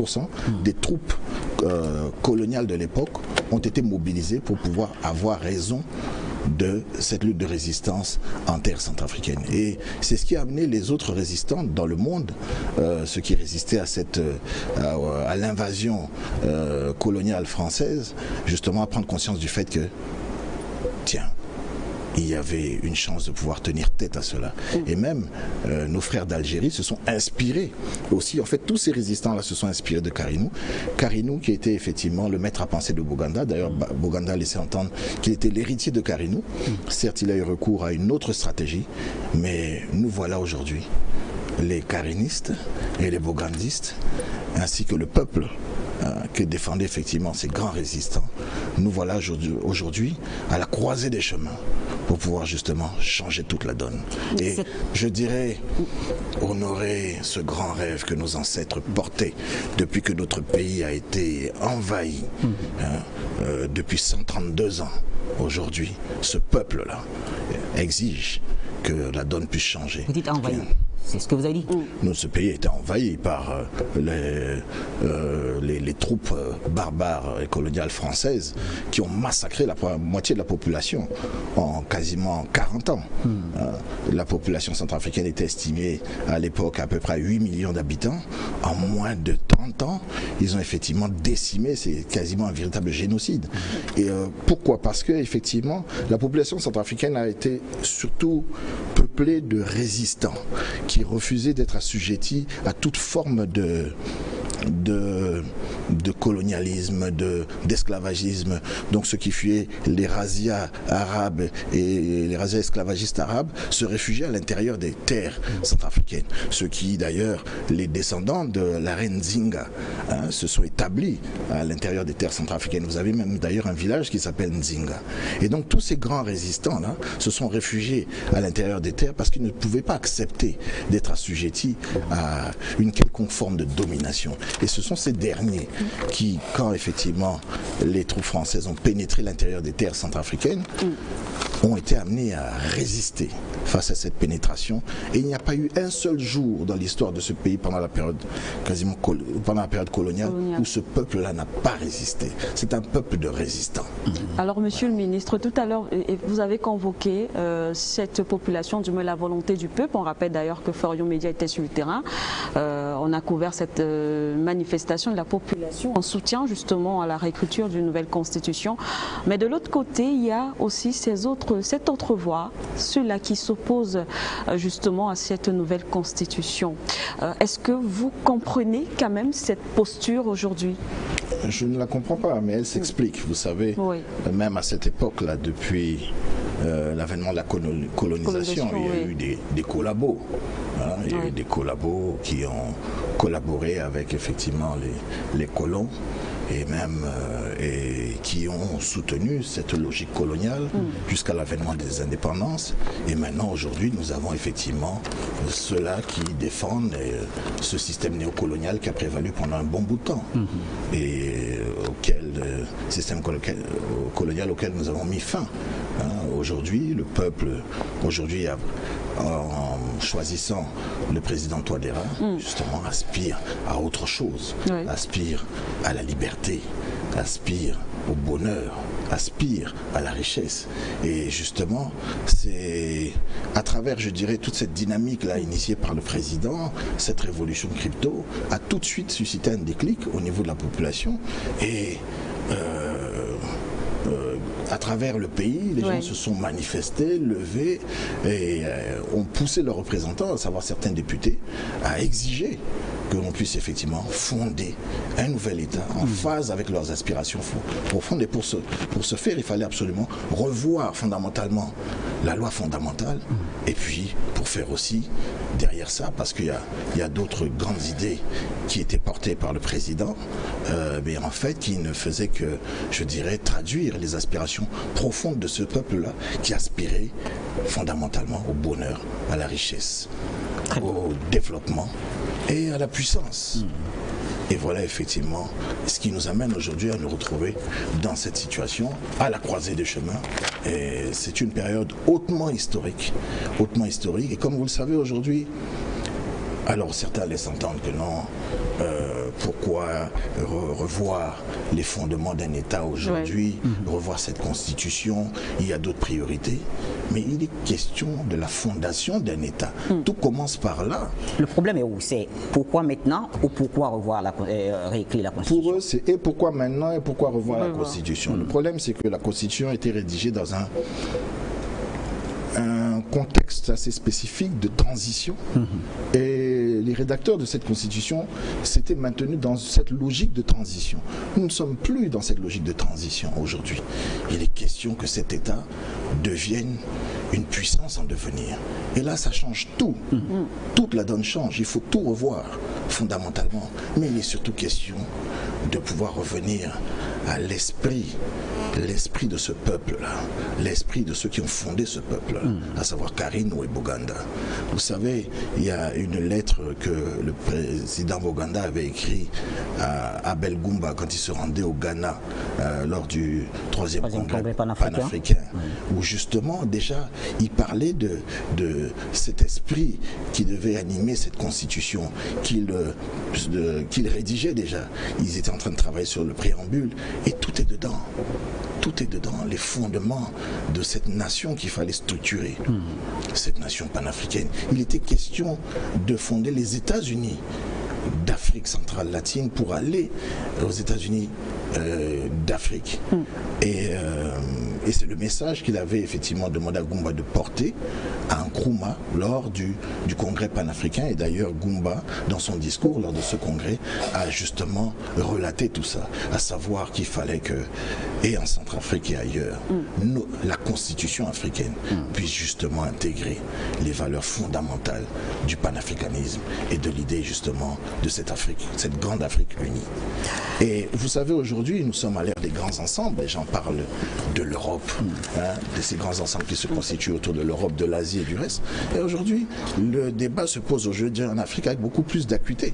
50% des troupes coloniales de l'époque ont été mobilisées pour pouvoir avoir raison de cette lutte de résistance en terre centrafricaine. Et c'est ce qui a amené les autres résistants dans le monde, ceux qui résistaient à l'invasion coloniale française, justement à prendre conscience du fait que, tiens, il y avait une chance de pouvoir tenir tête à cela. Et même nos frères d'Algérie se sont inspirés aussi. En fait, tous ces résistants-là se sont inspirés de Karinou. Karinou qui était effectivement le maître à penser de Boganda. D'ailleurs, Boganda a laissé entendre qu'il était l'héritier de Karinou. Certes, il a eu recours à une autre stratégie, mais nous voilà aujourd'hui, les karinistes et les bogandistes, ainsi que le peuple que défendaient effectivement ces grands résistants. Nous voilà aujourd'hui à la croisée des chemins pour pouvoir justement changer toute la donne. Et je dirais honorer ce grand rêve que nos ancêtres portaient depuis que notre pays a été envahi depuis 132 ans. Aujourd'hui, ce peuple-là exige que la donne puisse changer. Vous dites envahi. C'est ce que vous avez dit. Ce pays a été envahi par les troupes barbares et coloniales françaises qui ont massacré la moitié de la population en quasiment 40 ans. La population centrafricaine était estimée à l'époque à peu près à 8 millions d'habitants. En moins de 30 ans, ils ont effectivement décimé, c'est quasiment un véritable génocide. Et pourquoi? Parce que effectivement, la population centrafricaine a été surtout peuplée de résistants qui refusaient d'être assujettis à toute forme de colonialisme, d'esclavagisme. Donc ceux qui fuyaient les razzias arabes et les razzias esclavagistes arabes se réfugiaient à l'intérieur des terres centrafricaines. Ceux qui d'ailleurs, les descendants de la reine Nzinga, se sont établis à l'intérieur des terres centrafricaines. Vous avez même d'ailleurs un village qui s'appelle Nzinga. Et donc tous ces grands résistants-là se sont réfugiés à l'intérieur des terres parce qu'ils ne pouvaient pas accepter d'être assujettis à une quelconque forme de domination. Et ce sont ces derniers qui, quand effectivement les troupes françaises ont pénétré l'intérieur des terres centrafricaines, ont été amenés à résister face à cette pénétration. Et il n'y a pas eu un seul jour dans l'histoire de ce pays pendant la période coloniale où ce peuple-là n'a pas résisté. C'est un peuple de résistants. Alors, Monsieur le ministre, tout à l'heure, vous avez convoqué cette population, du moins la volonté du peuple. On rappelle d'ailleurs que Forion Média était sur le terrain. On a couvert cette manifestation de la population en soutien justement à la réécriture d'une nouvelle constitution. Mais de l'autre côté, il y a aussi cette autre voie, ceux-là qui s'opposent justement à cette nouvelle constitution. Est-ce que vous comprenez quand même cette posture aujourd'hui? Je ne la comprends pas, mais elle s'explique. Vous savez, même à cette époque-là, depuis l'avènement de la colonisation, il y a eu des collabos. Il y a eu des collabos qui ont collaboré avec effectivement les colons et même qui ont soutenu cette logique coloniale jusqu'à l'avènement des indépendances. Et maintenant, aujourd'hui, nous avons effectivement ceux-là qui défendent ce système néocolonial qui a prévalu pendant un bon bout de temps et système colonial auquel nous avons mis fin. Aujourd'hui, le peuple, en choisissant le président Touadéra, justement, aspire à autre chose, aspire à la liberté, aspire au bonheur, aspire à la richesse. Et justement, c'est à travers, je dirais, toute cette dynamique-là initiée par le président, cette révolution crypto a tout de suite suscité un déclic au niveau de la population. Et à travers le pays, les gens se sont manifestés, levés et ont poussé leurs représentants, à savoir certains députés, à exiger que l'on puisse effectivement fonder un nouvel État en phase avec leurs aspirations profondes. Et pour ce faire, il fallait absolument revoir fondamentalement la loi fondamentale. Et puis, pour faire aussi derrière ça, parce qu'il y a d'autres grandes idées qui étaient portées par le président, mais en fait, qui ne faisaient que, je dirais, traduire les aspirations profondes de ce peuple-là, qui aspirait fondamentalement au bonheur, à la richesse, au développement et à la puissance. Et voilà effectivement ce qui nous amène aujourd'hui à nous retrouver dans cette situation, à la croisée des chemins. Et c'est une période hautement historique. Et comme vous le savez aujourd'hui, alors certains laissent entendre que non, pourquoi revoir les fondements d'un État aujourd'hui, revoir cette constitution. Il y a d'autres priorités, mais il est question de la fondation d'un État. Tout commence par là. Le problème est où? C'est pourquoi maintenant ou pourquoi revoir réécrire la Constitution? Pour eux, c'est et pourquoi maintenant et pourquoi revoir la Constitution. Le problème, c'est que la Constitution a été rédigée dans un contexte assez spécifique de transition et les rédacteurs de cette constitution s'étaient maintenus dans cette logique de transition. Nous ne sommes plus dans cette logique de transition aujourd'hui. Il est question que cet État devienne une puissance en devenir. Et là, ça change tout. Toute la donne change. Il faut tout revoir fondamentalement. Mais il est surtout question de pouvoir revenir à l'esprit de ce peuple-là, l'esprit de ceux qui ont fondé ce peuple-là, à savoir Karine et Boganda. Vous savez, il y a une lettre que le président Boganda avait écrite à Abel Goumba quand il se rendait au Ghana lors du troisième congrès panafricain, où justement déjà il parlait de cet esprit qui devait animer cette constitution, qu'il rédigeait déjà. Ils étaient en train de travailler sur le préambule et tout est dedans. Tout est dedans, les fondements de cette nation qu'il fallait structurer, cette nation panafricaine. Il était question de fonder les États-Unis d'Afrique centrale latine pour aller aux États-Unis d'Afrique. Et c'est le message qu'il avait effectivement demandé à Goumba de porter à Nkrumah lors du congrès panafricain. Et d'ailleurs, Goumba, dans son discours lors de ce congrès, a justement relaté tout ça, à savoir qu'il fallait que, et en Centrafrique et ailleurs, la constitution africaine puisse justement intégrer les valeurs fondamentales du panafricanisme et de l'idée justement de cette Afrique, cette grande Afrique unie. Et vous savez, aujourd'hui, nous sommes à l'ère des grands ensembles, et j'en parle de l'Europe, de ces grands ensembles qui se constituent autour de l'Europe, de l'Asie et du reste. Et aujourd'hui, le débat se pose aujourd'hui en Afrique avec beaucoup plus d'acuité.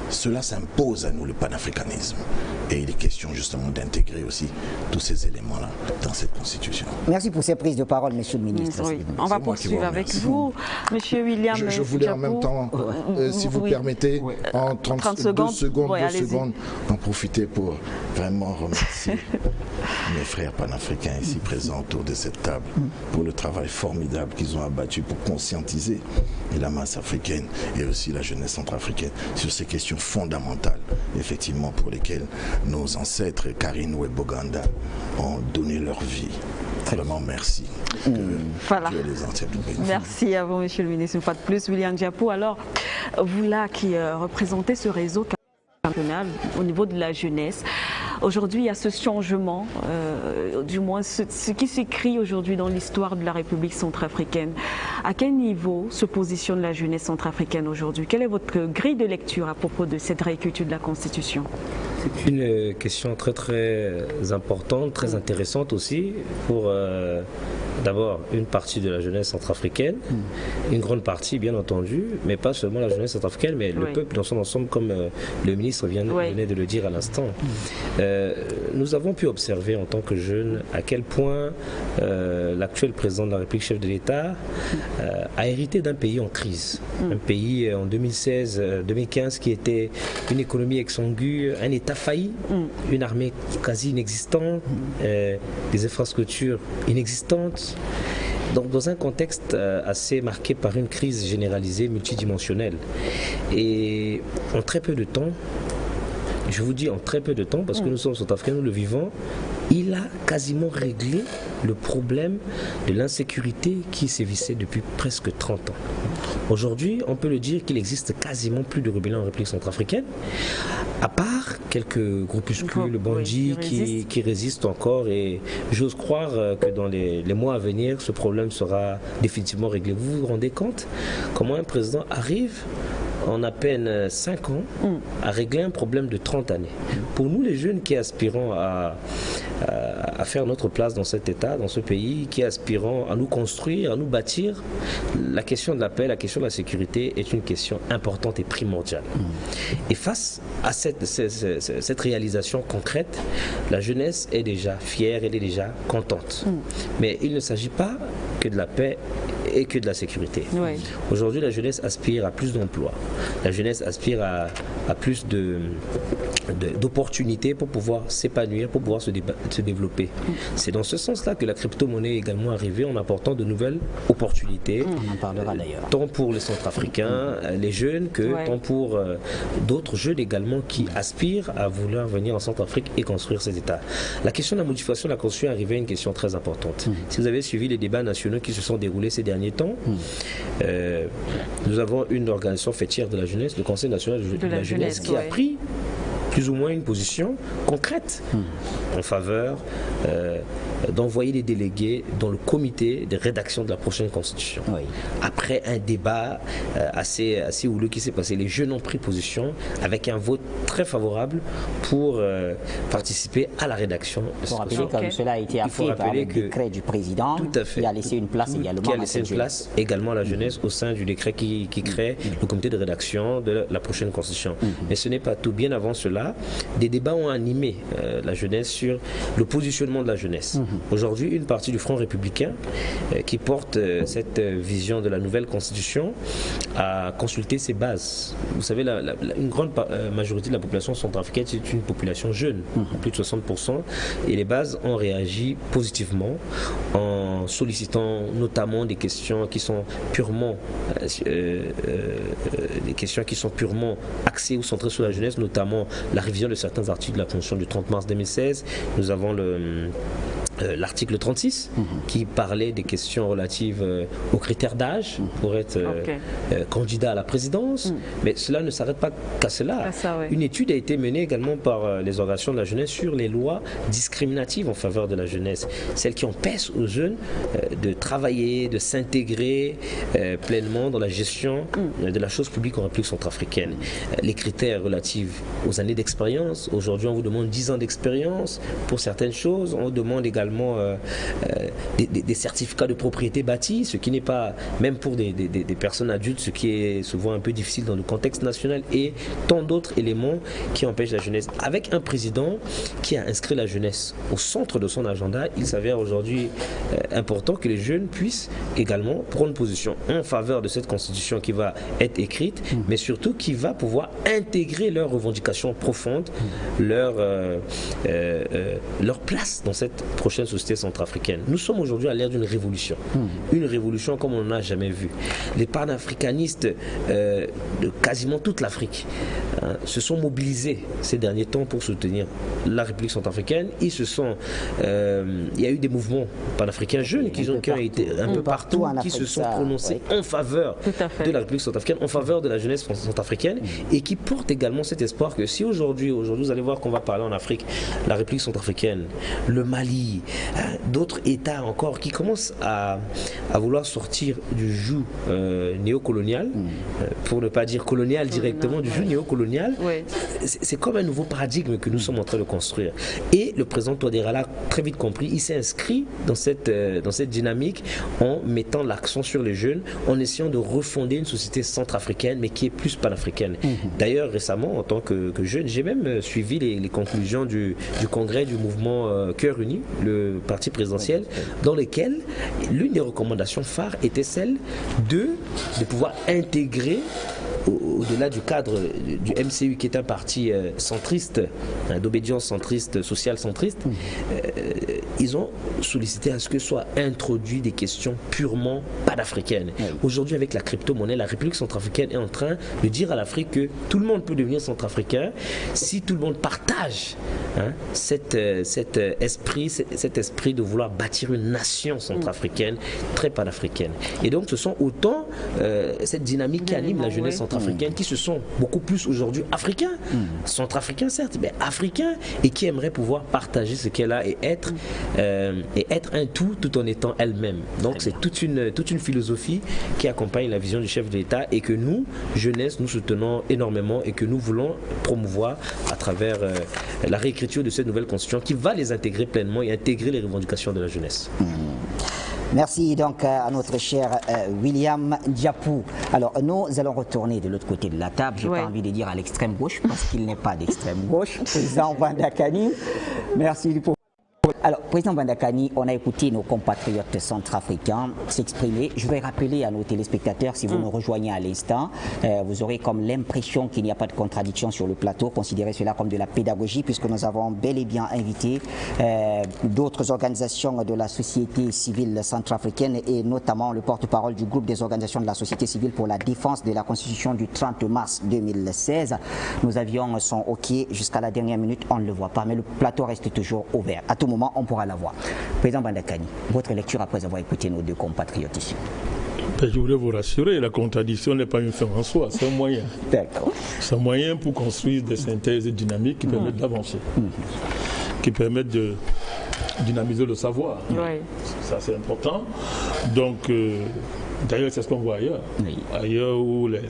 Cela s'impose à nous, le panafricanisme. Et il est question justement d'intégrer aussi tous ces éléments-là dans cette constitution. Merci pour ces prises de parole, monsieur le ministre. Oui. On va poursuivre avec vous, monsieur William. Je voulais en même temps, si vous permettez, en 30 secondes, en profiter pour vraiment remercier mes frères panafricains ici présents autour de cette table pour le travail formidable qu'ils ont abattu pour conscientiser la masse africaine et aussi la jeunesse centrafricaine sur ces questions fondamentales, effectivement, pour lesquelles nos ancêtres, Karine et Boganda, ont donné leur vie. Vraiment, merci. Voilà. Dieu les entiers nous bénisse. Merci à vous, monsieur le ministre. Une fois de plus, William Djiapou. Alors, vous là qui représentez ce réseau national au niveau de la jeunesse, aujourd'hui, il y a ce changement, du moins ce qui s'écrit aujourd'hui dans l'histoire de la République centrafricaine. À quel niveau se positionne la jeunesse centrafricaine aujourd'hui? Quelle est votre grille de lecture à propos de cette réécriture de la Constitution? C'est une question très très importante, très intéressante aussi pour d'abord une partie de la jeunesse centrafricaine, une grande partie bien entendu, mais pas seulement la jeunesse centrafricaine, mais le peuple dans son ensemble, comme le ministre venait de le dire à l'instant. Nous avons pu observer en tant que jeunes à quel point l'actuel président de la République, chef de l'État, a hérité d'un pays en crise. Un pays en 2016-2015 qui était une économie exsangue, un État failli, une armée quasi inexistante, des infrastructures inexistantes. Donc dans un contexte assez marqué par une crise généralisée multidimensionnelle. Et en très peu de temps, je vous dis en très peu de temps, parce que nous sommes centrafricains, nous le vivons, il a quasiment réglé le problème de l'insécurité qui sévissait depuis presque 30 ans. Aujourd'hui, on peut le dire qu'il existe quasiment plus de rébellions en République centrafricaine, à part quelques groupuscules bandits qui résistent encore, et j'ose croire que dans les mois à venir, ce problème sera définitivement réglé. Vous vous rendez compte comment un président arrive en à peine 5 ans à régler un problème de 30 années. Pour nous les jeunes qui aspirons à faire notre place dans cet État, dans ce pays, qui aspirons à nous construire, à nous bâtir, la question de la paix, la question de la sécurité est une question importante et primordiale. Et face à cette réalisation concrète, la jeunesse est déjà fière, elle est déjà contente. Mais il ne s'agit pas que de la paix et que de la sécurité. Oui. Aujourd'hui, la jeunesse aspire à plus d'emplois. La jeunesse aspire à plus d'opportunités pour pouvoir s'épanouir, pour pouvoir se développer. C'est dans ce sens-là que la crypto-monnaie est également arrivée en apportant de nouvelles opportunités. On en parlera d'ailleurs. Tant pour les Centrafricains, les jeunes, que tant pour d'autres jeunes également qui aspirent à vouloir venir en Centrafrique et construire ces États. La question de la modification de la Constitution est arrivée à une question très importante. Si vous avez suivi les débats nationaux qui se sont déroulés ces derniers temps, nous avons une organisation fêtière de la jeunesse, le Conseil national de la jeunesse, qui a pris plus ou moins une position concrète en faveur d'envoyer des délégués dans le comité de rédaction de la prochaine constitution. Oui. Après un débat assez houleux qui s'est passé, les jeunes ont pris position avec un vote très favorable pour participer à la rédaction de cette constitution. Comme cela a été appris par le décret du président, qui a laissé une place également à la jeunesse au sein du décret qui crée le comité de rédaction de la prochaine constitution. Mais ce n'est pas tout. Bien avant cela, des débats ont animé la jeunesse sur le positionnement de la jeunesse. Aujourd'hui, une partie du Front républicain qui porte cette vision de la nouvelle constitution a consulté ses bases. Vous savez, une grande majorité de la population centrafricaine, c'est une population jeune, plus de 60%, et les bases ont réagi positivement en sollicitant notamment des questions qui sont purement axées ou centrées sur la jeunesse, notamment la révision de certains articles de la Constitution du 30 mars 2016. Nous avons l'article 36 qui parlait des questions relatives aux critères d'âge pour être candidat à la présidence, mais cela ne s'arrête pas qu'à cela. Une étude a été menée également par les organisations de la jeunesse sur les lois discriminatives en faveur de la jeunesse, celles qui empêchent aux jeunes de travailler, de s'intégrer pleinement dans la gestion de la chose publique en République centrafricaine. Les critères relatifs aux années d'expérience, aujourd'hui on vous demande 10 ans d'expérience pour certaines choses, on vous demande également des certificats de propriété bâtie, ce qui n'est pas, même pour des personnes adultes, ce qui est souvent un peu difficile dans le contexte national, et tant d'autres éléments qui empêchent la jeunesse. Avec un président qui a inscrit la jeunesse au centre de son agenda, il s'avère aujourd'hui important que les jeunes puissent également prendre position en faveur de cette constitution qui va être écrite, mais surtout qui va pouvoir intégrer leurs revendications profondes, leur place dans cette prochaine société centrafricaine. Nous sommes aujourd'hui à l'ère d'une révolution. Une révolution comme on n'en a jamais vu. Les panafricanistes de quasiment toute l'Afrique se sont mobilisés ces derniers temps pour soutenir la République centrafricaine. Il y a eu des mouvements panafricains jeunes qui ont été un peu partout, qui se sont prononcés en faveur de la République centrafricaine, en faveur de la jeunesse centrafricaine, et qui portent également cet espoir que si aujourd'hui vous allez voir qu'on va parler en Afrique, la République centrafricaine, le Mali, d'autres États encore qui commencent à vouloir sortir du joug néocolonial, pour ne pas dire colonial directement, du joug néocolonial, c'est comme un nouveau paradigme que nous sommes en train de construire. Et le président Touadéra l'a très vite compris, il s'est inscrit dans cette dynamique en mettant l'accent sur les jeunes, en essayant de refonder une société centrafricaine, mais qui est plus panafricaine. D'ailleurs, récemment, en tant que jeune, j'ai même suivi les conclusions du congrès du mouvement Cœur Uni, le parti présidentiel, dans lequel l'une des recommandations phares était celle de pouvoir intégrer, au-delà du cadre du MCU qui est un parti centriste, d'obédience centriste, social centriste, ils ont sollicité à ce que soient introduites des questions purement panafricaines. Aujourd'hui, avec la crypto-monnaie, la République centrafricaine est en train de dire à l'Afrique que tout le monde peut devenir centrafricain si tout le monde partage cet esprit de vouloir bâtir une nation centrafricaine très panafricaine. Et donc ce sont autant cette dynamique qui anime la jeunesse centrafricaine, qui se sont beaucoup plus aujourd'hui africains, centrafricains certes, mais africains, et qui aimeraient pouvoir partager ce qu'elle a et être un tout en étant elle-même. Donc c'est toute une philosophie qui accompagne la vision du chef de l'État, et que nous, jeunesse, nous soutenons énormément, et que nous voulons promouvoir à travers la réécriture de cette nouvelle constitution qui va les intégrer pleinement et intégrer les revendications de la jeunesse. Merci donc à notre cher William Diapou. Alors nous allons retourner de l'autre côté de la table. J'ai pas envie de dire à l'extrême gauche, parce qu'il n'est pas d'extrême gauche. Président Wanda Kani, merci pour Alors, Président Bandakani, on a écouté nos compatriotes centrafricains s'exprimer. Je vais rappeler à nos téléspectateurs, si vous nous rejoignez à l'instant, vous aurez comme l'impression qu'il n'y a pas de contradiction sur le plateau. Considérez cela comme de la pédagogie, puisque nous avons bel et bien invité d'autres organisations de la société civile centrafricaine et notamment le porte-parole du groupe des organisations de la société civile pour la défense de la Constitution du 30 mars 2016. Nous avions son OK jusqu'à la dernière minute, on ne le voit pas, mais le plateau reste toujours ouvert. À tout moment, on pourra la voir. Président Bandakani, votre lecture après avoir écouté nos deux compatriotes ici. Je voudrais vous rassurer, la contradiction n'est pas une fin en soi, c'est un moyen. D'accord. C'est un moyen pour construire des synthèses dynamiques qui permettent d'avancer, qui permettent de dynamiser le savoir. Oui. Ça, c'est important. Donc, d'ailleurs, c'est ce qu'on voit ailleurs. Oui. Ailleurs où les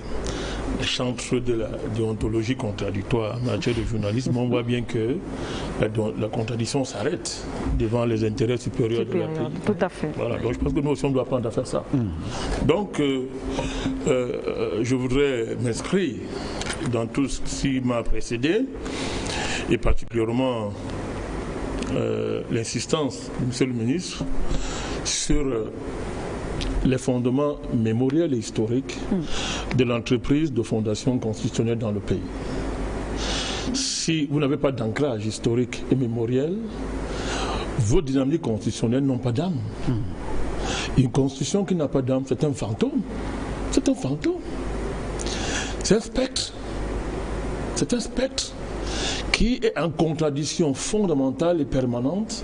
chantres de la déontologie contradictoire en matière de journalisme, on voit bien que la contradiction s'arrête devant les intérêts supérieurs de la pays. Tout à fait. Voilà, donc je pense que nous aussi on doit apprendre à faire ça. Donc je voudrais m'inscrire dans tout ce qui m'a précédé et particulièrement l'insistance du monsieur le ministre sur les fondements mémoriels et historiques de l'entreprise de fondation constitutionnelle dans le pays. Si vous n'avez pas d'ancrage historique et mémoriel, vos dynamiques constitutionnelles n'ont pas d'âme. Une constitution qui n'a pas d'âme, c'est un fantôme. C'est un fantôme. C'est un spectre. C'est un spectre qui est en contradiction fondamentale et permanente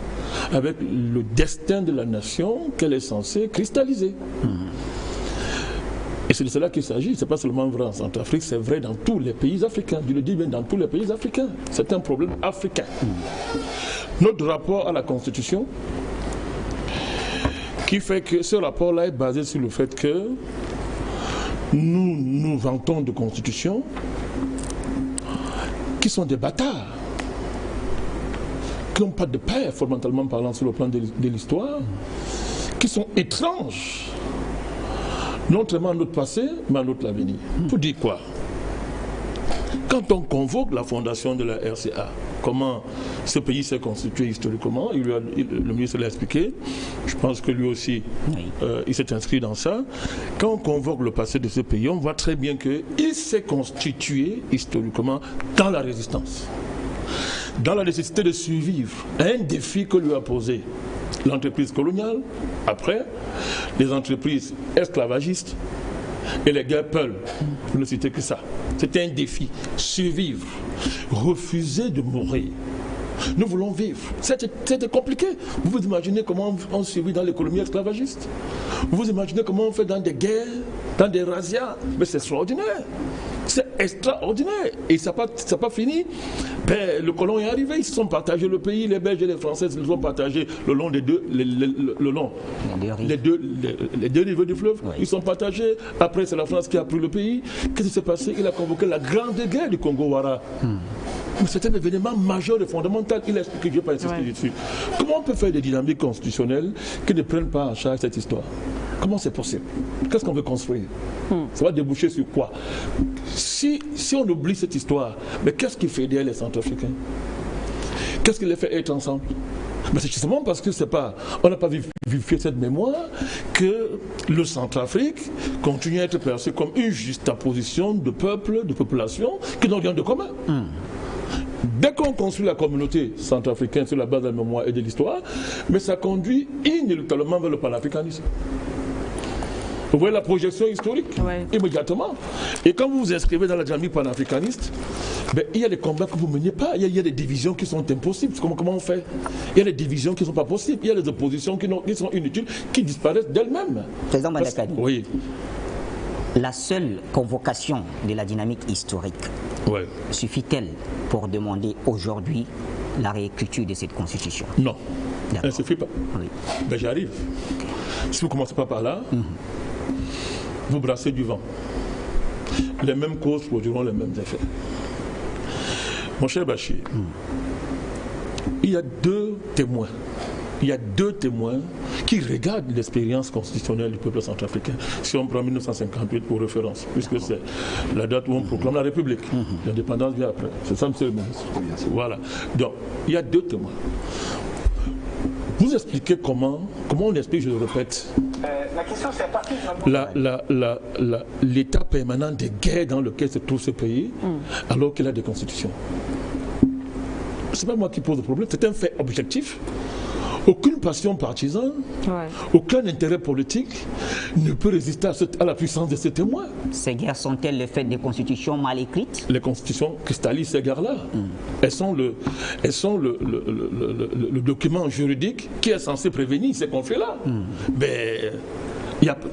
avec le destin de la nation qu'elle est censée cristalliser. Et c'est de cela qu'il s'agit. Ce n'est pas seulement vrai en Centrafrique, c'est vrai dans tous les pays africains. Je le dis bien dans tous les pays africains. C'est un problème africain. Notre rapport à la Constitution, qui fait que ce rapport-là est basé sur le fait que nous nous vantons de constitutions qui sont des bâtards, qui n'ont pas de père, fondamentalement parlant, sur le plan de l'histoire, qui sont étranges, non seulement à notre passé, mais à notre avenir. Pour dire quoi? Quand on convoque la fondation de la RCA, comment ce pays s'est constitué historiquement, le ministre l'a expliqué, je pense que lui aussi, il s'est inscrit dans ça. Quand on convoque le passé de ce pays, on voit très bien qu'il s'est constitué historiquement dans la résistance, dans la nécessité de survivre à un défi que lui a posé l'entreprise coloniale, après les entreprises esclavagistes et les guerres Pearl, pour ne citer que ça. C'était un défi, survivre, refuser de mourir. Nous voulons vivre. C'était compliqué. Vous vous imaginez comment on survit dans l'économie esclavagiste? Vous vous imaginez comment on fait dans des guerres, dans des razzias? Mais c'est extraordinaire. C'est extraordinaire. Et ça n'a pas fini. Ben, le colon est arrivé, ils se sont partagés le pays, les Belges et les Français se sont partagés le long des deux, les deux niveaux du fleuve. Oui. Ils sont partagés. Après, c'est la France qui a pris le pays. Qu'est-ce qui s'est passé? Il a convoqué la grande guerre du Congo-Wara. C'est un événement majeur et fondamental. Il a expliqué, je ne vais pas insister dessus. Comment on peut faire des dynamiques constitutionnelles qui ne prennent pas en charge cette histoire? Comment c'est possible? Qu'est-ce qu'on veut construire? Ça va déboucher sur quoi? Si on oublie cette histoire, mais qu'est-ce qui fédère les Centrafricains? Qu'est-ce qui les fait être ensemble? Mais c'est justement parce que on n'a pas vivifié cette mémoire que le Centrafrique continue à être perçu comme une juxtaposition de peuples, de populations qui n'ont rien de commun. Dès qu'on construit la communauté centrafricaine sur la base de la mémoire et de l'histoire, mais ça conduit inéluctablement vers le panafricanisme. Vous voyez la projection historique immédiatement. Et quand vous vous inscrivez dans la dynamique panafricaniste, ben, il y a des combats que vous ne meniez pas. Il y a des divisions qui sont impossibles. Comment on fait? Il y a des divisions qui ne sont pas possibles. Il y a des oppositions qui sont inutiles, qui disparaissent d'elles-mêmes. Président Bandakani, oui. La seule convocation de la dynamique historique suffit-elle pour demander aujourd'hui la réécriture de cette constitution? Non, elle ne suffit pas. Oui. Ben, j'arrive. Si vous ne commencez pas par là, vous brassez du vent. Les mêmes causes produiront les mêmes effets. Mon cher Bachir, il y a deux témoins. Il y a deux témoins qui regardent l'expérience constitutionnelle du peuple centrafricain. Si on prend 1958 pour référence, puisque c'est la date où on proclame la République. L'indépendance vient après. C'est ça, monsieur le ministre. Voilà. Donc, il y a deux témoins. Vous expliquez comment on explique, je le répète, la question c'est à partir de l'état permanent de guerre dans lequel se trouve ce pays, alors qu'il a des constitutions. Ce n'est pas moi qui pose le problème, c'est un fait objectif. Aucune passion partisane, aucun intérêt politique ne peut résister à la puissance de ces témoins. Ces guerres sont-elles le fait des constitutions mal écrites? Les constitutions cristallisent ces guerres-là. Elles sont le document juridique qui est censé prévenir ces conflits-là. Mais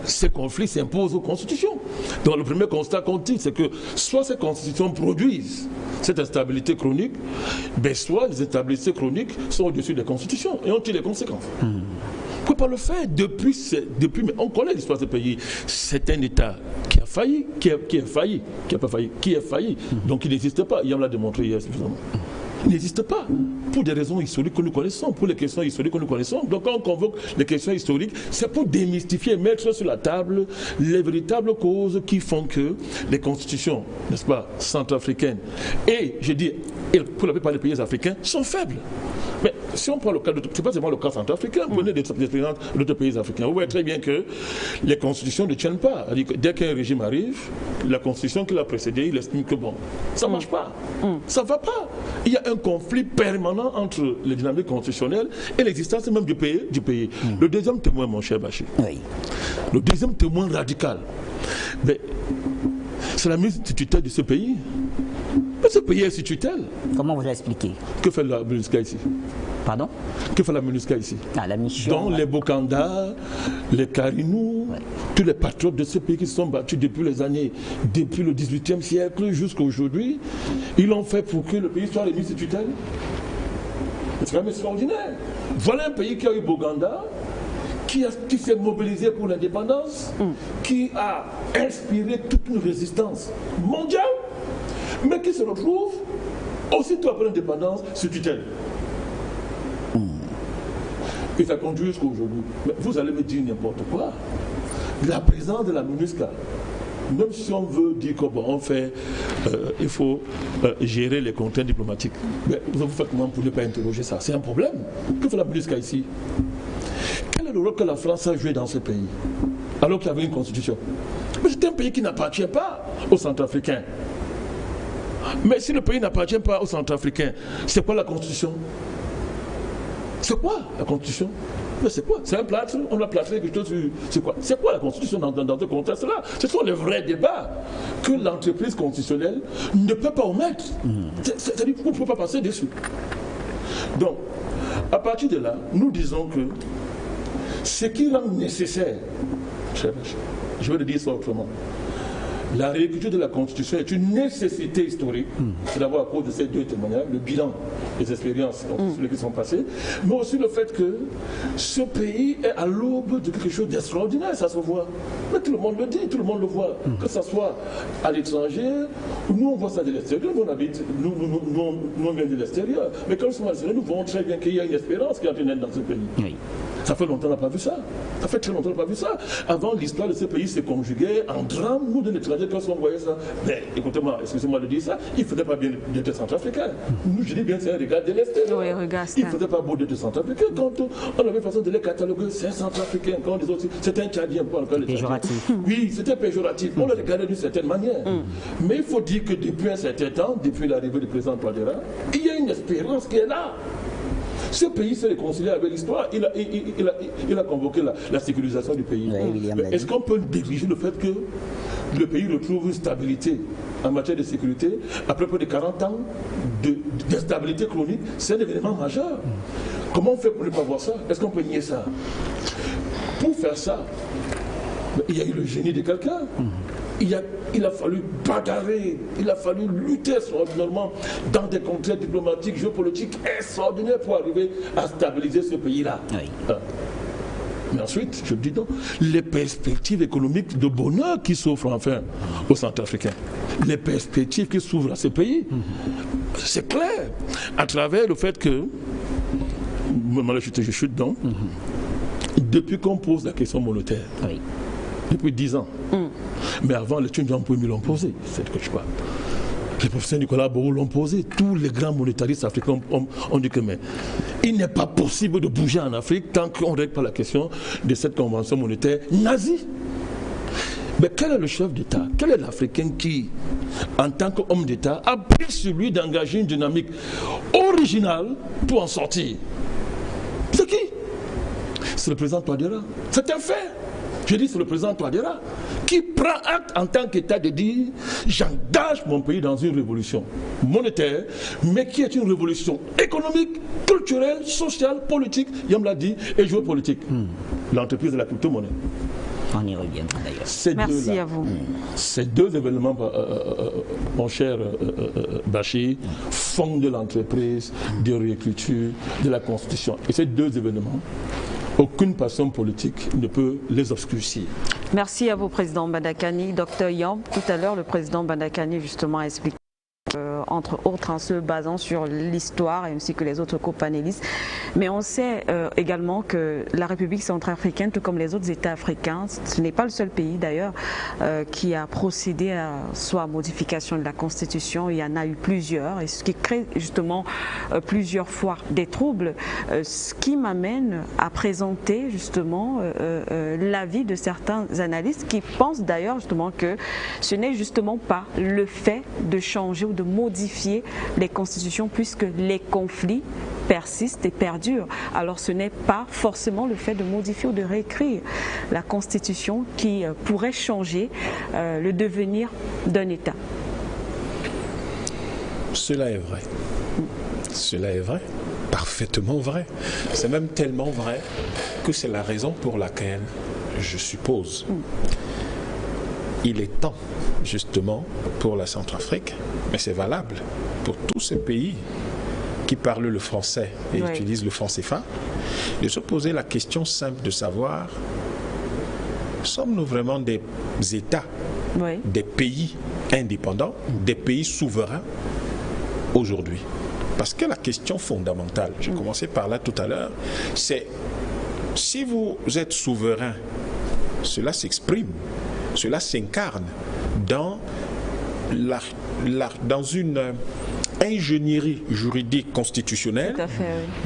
ces conflits s'imposent aux constitutions. Donc le premier constat qu'on dit, c'est que soit ces constitutions produisent cette instabilité chronique, soit les instabilités chroniques sont au-dessus des constitutions et on tire les conséquences. On ne peut pas le faire depuis, mais on connaît l'histoire de ce pays. C'est un État qui a failli, qui est failli. Donc il n'existe pas. Il l'a démontré hier suffisamment. Il n'existe pas. Pour des raisons historiques que nous connaissons, pour les questions historiques que nous connaissons. Donc quand on convoque les questions historiques, c'est pour démystifier, mettre sur la table les véritables causes qui font que les constitutions, n'est-ce pas, centrafricaines, et je dis, pour la plupart des pays africains, sont faibles. Mais si on prend le cas de, c'est pas seulement le cas centrafricain, prenez des expériences d'autres pays africains, vous voyez très bien que les constitutions ne tiennent pas. Dès qu'un régime arrive, la constitution qui l'a précédé, il estime que bon, ça ne marche pas, ça ne va pas. Il y a un conflit permanent entre les dynamiques constitutionnelles et l'existence même du pays. Le deuxième témoin, mon cher Bachir, le deuxième témoin radical, c'est la mise sous tutelle de ce pays. Mais ce pays est sous tutelle. Comment vous l'expliquez? Que fait la MINUSCA ici? Pardon? Que fait la MINUSCA ici? La mission. Donc les Bokanda, les Karinous, tous les patriotes de ce pays qui se sont battus depuis le XVIIIe siècle jusqu'à aujourd'hui, ils l'ont fait pour que le pays soit remis sous tutelle. C'est quand même extraordinaire. Voilà un pays qui a eu Bokanda, qui s'est mobilisé pour l'indépendance, qui a inspiré toute une résistance mondiale, mais qui se retrouve aussitôt après l'indépendance sous tutelle. Et ça conduit jusqu'à aujourd'hui. Mais vous allez me dire n'importe quoi. La présence de la MINUSCA, même si on veut dire qu'on fait, il faut gérer les contraintes diplomatiques. Mais vous faites comment pour ne pas interroger ça? C'est un problème. Que fait la MINUSCA ici? Quel est le rôle que la France a joué dans ce pays, alors qu'il y avait une constitution? Mais c'est un pays qui n'appartient pas aux Centrafricains. Mais si le pays n'appartient pas aux Centrafricains, c'est quoi la constitution? C'est quoi la constitution? Mais c'est quoi? C'est un plâtre, on a plâtré quelque chose. C'est quoi? C'est quoi la constitution dans ce contexte-là? Ce sont les vrais débats que l'entreprise constitutionnelle ne peut pas omettre. C'est-à-dire qu'on ne peut pas passer dessus. Donc, à partir de là, nous disons que ce qui rend nécessaire, je vais le dire ça autrement, la réécriture de la Constitution est une nécessité historique. C'est d'abord à cause de ces deux témoignages, le bilan des expériences qui sont passées, mais aussi le fait que ce pays est à l'aube de quelque chose d'extraordinaire, ça se voit. Mais tout le monde le dit, tout le monde le voit. Que ce soit à l'étranger, nous on voit ça de l'extérieur, nous on habite, nous on vient de l'extérieur. Mais quand nous sommes à l'extérieur, nous voyons très bien qu'il y a une espérance qui est en train de naître dans ce pays. Oui. Ça fait longtemps qu'on n'a pas vu ça. Ça fait très longtemps qu'on n'a pas vu ça. Avant, l'histoire de ce pays s'est conjuguée en drame. Nous, de l'étranger, quand on voyait ça, mais écoutez-moi, excusez-moi de dire ça, il ne faisait pas bien d'être centrafricain. Nous, je dis bien, c'est un regard de l'extérieur. Oui, il ne faisait pas beau d'être centrafricain. Quand on avait façon de les cataloguer, c'est un centrafricain. Quand les autres, c'était un Tchadien. Péjoratif. Oui, c'était péjoratif. On le regardait d'une certaine manière. Mais il faut dire que depuis un certain temps, depuis l'arrivée du président Touadéra, il y a une espérance qui est là. Ce pays s'est réconcilié avec l'histoire, il a convoqué la sécurisation du pays. Oui, est-ce qu'on peut négliger le fait que le pays retrouve une stabilité en matière de sécurité après près de 40 ans d'instabilité chronique? C'est un événement majeur. Comment on fait pour ne pas voir ça? Est-ce qu'on peut nier ça? Pour faire ça, il y a eu le génie de quelqu'un. Il a fallu bagarrer, il a fallu lutter extraordinairement dans des contraintes diplomatiques, géopolitiques extraordinaires pour arriver à stabiliser ce pays-là. Oui. Mais ensuite, je dis donc, les perspectives économiques de bonheur qui s'offrent enfin aux Centrafricains, les perspectives qui s'ouvrent à ce pays, c'est clair, à travers le fait que, je chute donc, depuis qu'on pose la question monétaire, depuis 10 ans, mais avant, les Tchundjampoumi l'ont posé, c'est ce que je parle. Le professeur Nicolas Bourou l'ont posé. Tous les grands monétaristes africains ont dit que mais il n'est pas possible de bouger en Afrique tant qu'on ne règle pas la question de cette convention monétaire nazie. Mais quel est le chef d'État? Quel est l'Africain qui, en tant qu'homme d'État, a pris sur lui d'engager une dynamique originale pour en sortir? C'est qui? C'est le président Touadéra. C'est un fait. Je dis c'est le président Touadéra qui prend acte en tant qu'État de dire j'engage mon pays dans une révolution monétaire, mais qui est une révolution économique, culturelle, sociale, politique, Yam l'a dit, et géopolitique. L'entreprise de la crypto-monnaie. On y reviendra d'ailleurs. Merci à vous. Ces deux événements, mon cher Bachir, font de l'entreprise, de réécriture, de la Constitution. Et ces deux événements, aucune passion politique ne peut les obscurcir. Merci à vous, Président Mbandakani. Docteur Yam, tout à l'heure, le Président Mbandakani justement a expliqué entre autres en se basant sur l'histoire ainsi que les autres co-panélistes. Mais on sait également que la République centrafricaine, tout comme les autres États africains, ce n'est pas le seul pays d'ailleurs qui a procédé à soit modification de la Constitution. Il y en a eu plusieurs, et ce qui crée justement plusieurs fois des troubles, ce qui m'amène à présenter justement l'avis de certains analystes qui pensent d'ailleurs justement que ce n'est justement pas le fait de changer ou de modifier les constitutions puisque les conflits persistent et perdurent. Alors ce n'est pas forcément le fait de modifier ou de réécrire la constitution qui pourrait changer le devenir d'un État. Cela est vrai. Cela est vrai. Parfaitement vrai. C'est même tellement vrai que c'est la raison pour laquelle je suppose il est temps justement pour la Centrafrique, mais c'est valable pour tous ces pays qui parlent le français et utilisent le franc CFA, de se poser la question simple de savoir, sommes-nous vraiment des États, des pays indépendants, des pays souverains aujourd'hui? Parce que la question fondamentale, j'ai commencé par là tout à l'heure, c'est si vous êtes souverain, cela s'exprime, cela s'incarne dans une ingénierie juridique constitutionnelle,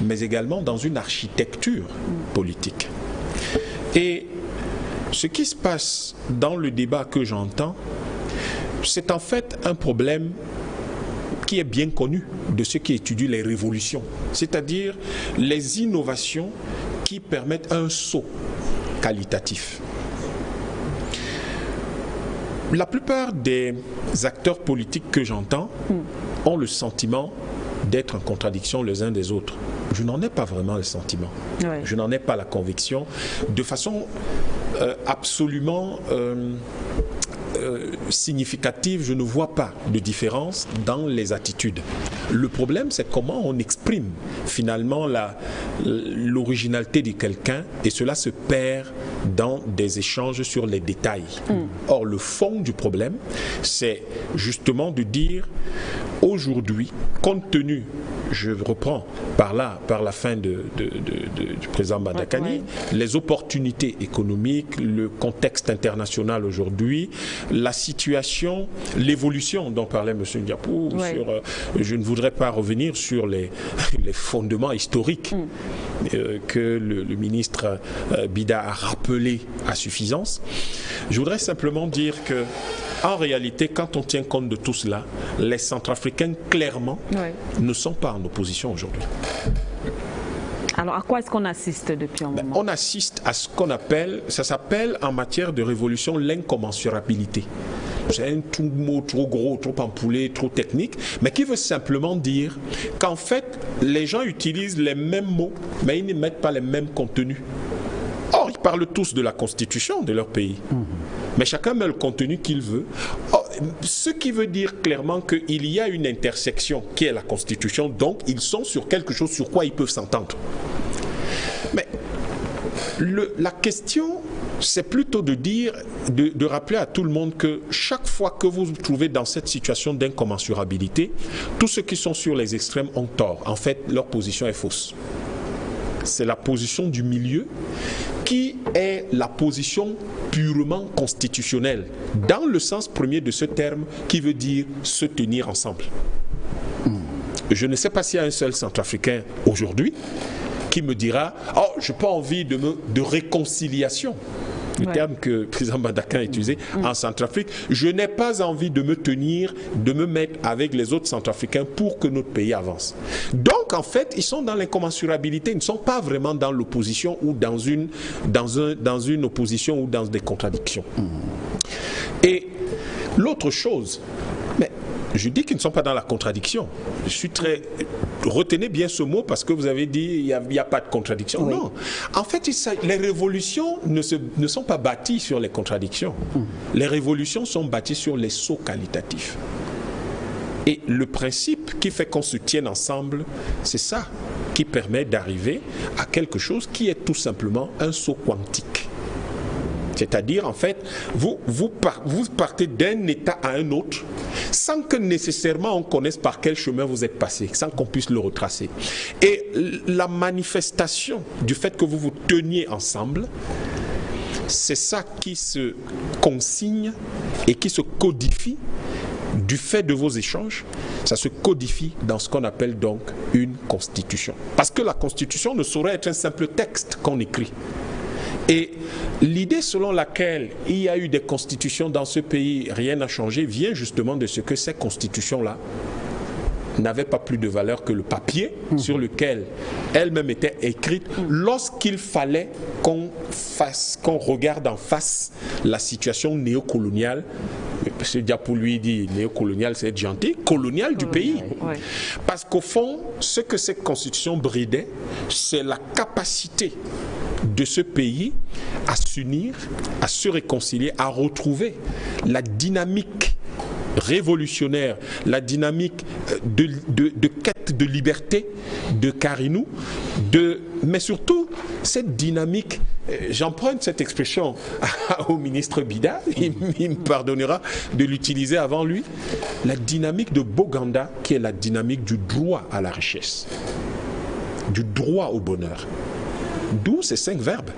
mais également dans une architecture politique. Et ce qui se passe dans le débat que j'entends, c'est en fait un problème qui est bien connu de ceux qui étudient les révolutions, c'est-à-dire les innovations qui permettent un saut qualitatif. La plupart des acteurs politiques que j'entends ont le sentiment d'être en contradiction les uns des autres. Je n'en ai pas vraiment le sentiment. Je n'en ai pas la conviction. De façon absolument significative, je ne vois pas de différence dans les attitudes. Le problème, c'est comment on exprime finalement l'originalité de quelqu'un, et cela se perd dans des échanges sur les détails. Or, le fond du problème, c'est justement de dire aujourd'hui, compte tenu, je reprends par la fin du président Mbandakani, les opportunités économiques, le contexte international aujourd'hui, la situation, l'évolution dont parlait M. Ndiapou, je ne voudrais pas revenir sur les fondements historiques que le ministre Bida a rappelé à suffisance. Je voudrais simplement dire que en réalité, quand on tient compte de tout cela, les Centrafricains, clairement, ne sont pas en opposition aujourd'hui. Alors, à quoi est-ce qu'on assiste depuis un moment? On assiste à ce qu'on appelle, ça s'appelle en matière de révolution l'incommensurabilité. C'est un mot trop gros, trop ampoulé, trop technique, mais qui veut simplement dire qu'en fait, les gens utilisent les mêmes mots, mais ils ne mettent pas les mêmes contenus. Or, ils parlent tous de la constitution de leur pays. Mais chacun met le contenu qu'il veut. Or, ce qui veut dire clairement qu'il y a une intersection qui est la Constitution, donc ils sont sur quelque chose sur quoi ils peuvent s'entendre. Mais la question, c'est plutôt de dire, de rappeler à tout le monde que chaque fois que vous vous trouvez dans cette situation d'incommensurabilité, tous ceux qui sont sur les extrêmes ont tort. En fait, leur position est fausse. C'est la position du milieu qui est la position purement constitutionnelle, dans le sens premier de ce terme, qui veut dire se tenir ensemble. Je ne sais pas s'il y a un seul Centrafricain aujourd'hui qui me dira « Oh, je n'ai pas envie de réconciliation ». Le terme que le président Mbandaka a utilisé en Centrafrique, je n'ai pas envie de me tenir, de me mettre avec les autres Centrafricains pour que notre pays avance. Donc, en fait, ils sont dans l'incommensurabilité, ils ne sont pas vraiment dans l'opposition ou dans une opposition ou dans des contradictions. Et l'autre chose, mais je dis qu'ils ne sont pas dans la contradiction. Je suis très... Retenez bien ce mot parce que vous avez dit il n'y a pas de contradiction. Oui. Non. En fait, les révolutions ne sont pas bâties sur les contradictions. Les révolutions sont bâties sur les sauts qualitatifs. Et le principe qui fait qu'on se tienne ensemble, c'est ça qui permet d'arriver à quelque chose qui est tout simplement un saut quantique. C'est-à-dire, en fait, vous partez d'un état à un autre sans que nécessairement on connaisse par quel chemin vous êtes passé, sans qu'on puisse le retracer. Et la manifestation du fait que vous vous teniez ensemble, c'est ça qui se consigne et qui se codifie du fait de vos échanges. Ça se codifie dans ce qu'on appelle donc une constitution. Parce que la constitution ne saurait être un simple texte qu'on écrit. Et l'idée selon laquelle il y a eu des constitutions dans ce pays, rien n'a changé, vient justement de ce que ces constitutions-là n'avaient pas plus de valeur que le papier sur lequel elles-mêmes étaient écrites lorsqu'il fallait qu'on regarde en face la situation néocoloniale. M. Diapou lui dit néocolonial, c'est être gentil, colonial du pays. Oui. Parce qu'au fond, ce que cette constitution bridait, c'est la capacité de ce pays à s'unir, à se réconcilier, à retrouver la dynamique révolutionnaire, la dynamique de quête de liberté de Carrinou, mais surtout cette dynamique, j'emprunte cette expression au ministre Bida, il me pardonnera de l'utiliser avant lui, la dynamique de Boganda qui est la dynamique du droit à la richesse, du droit au bonheur. D'où ces 5 verbes.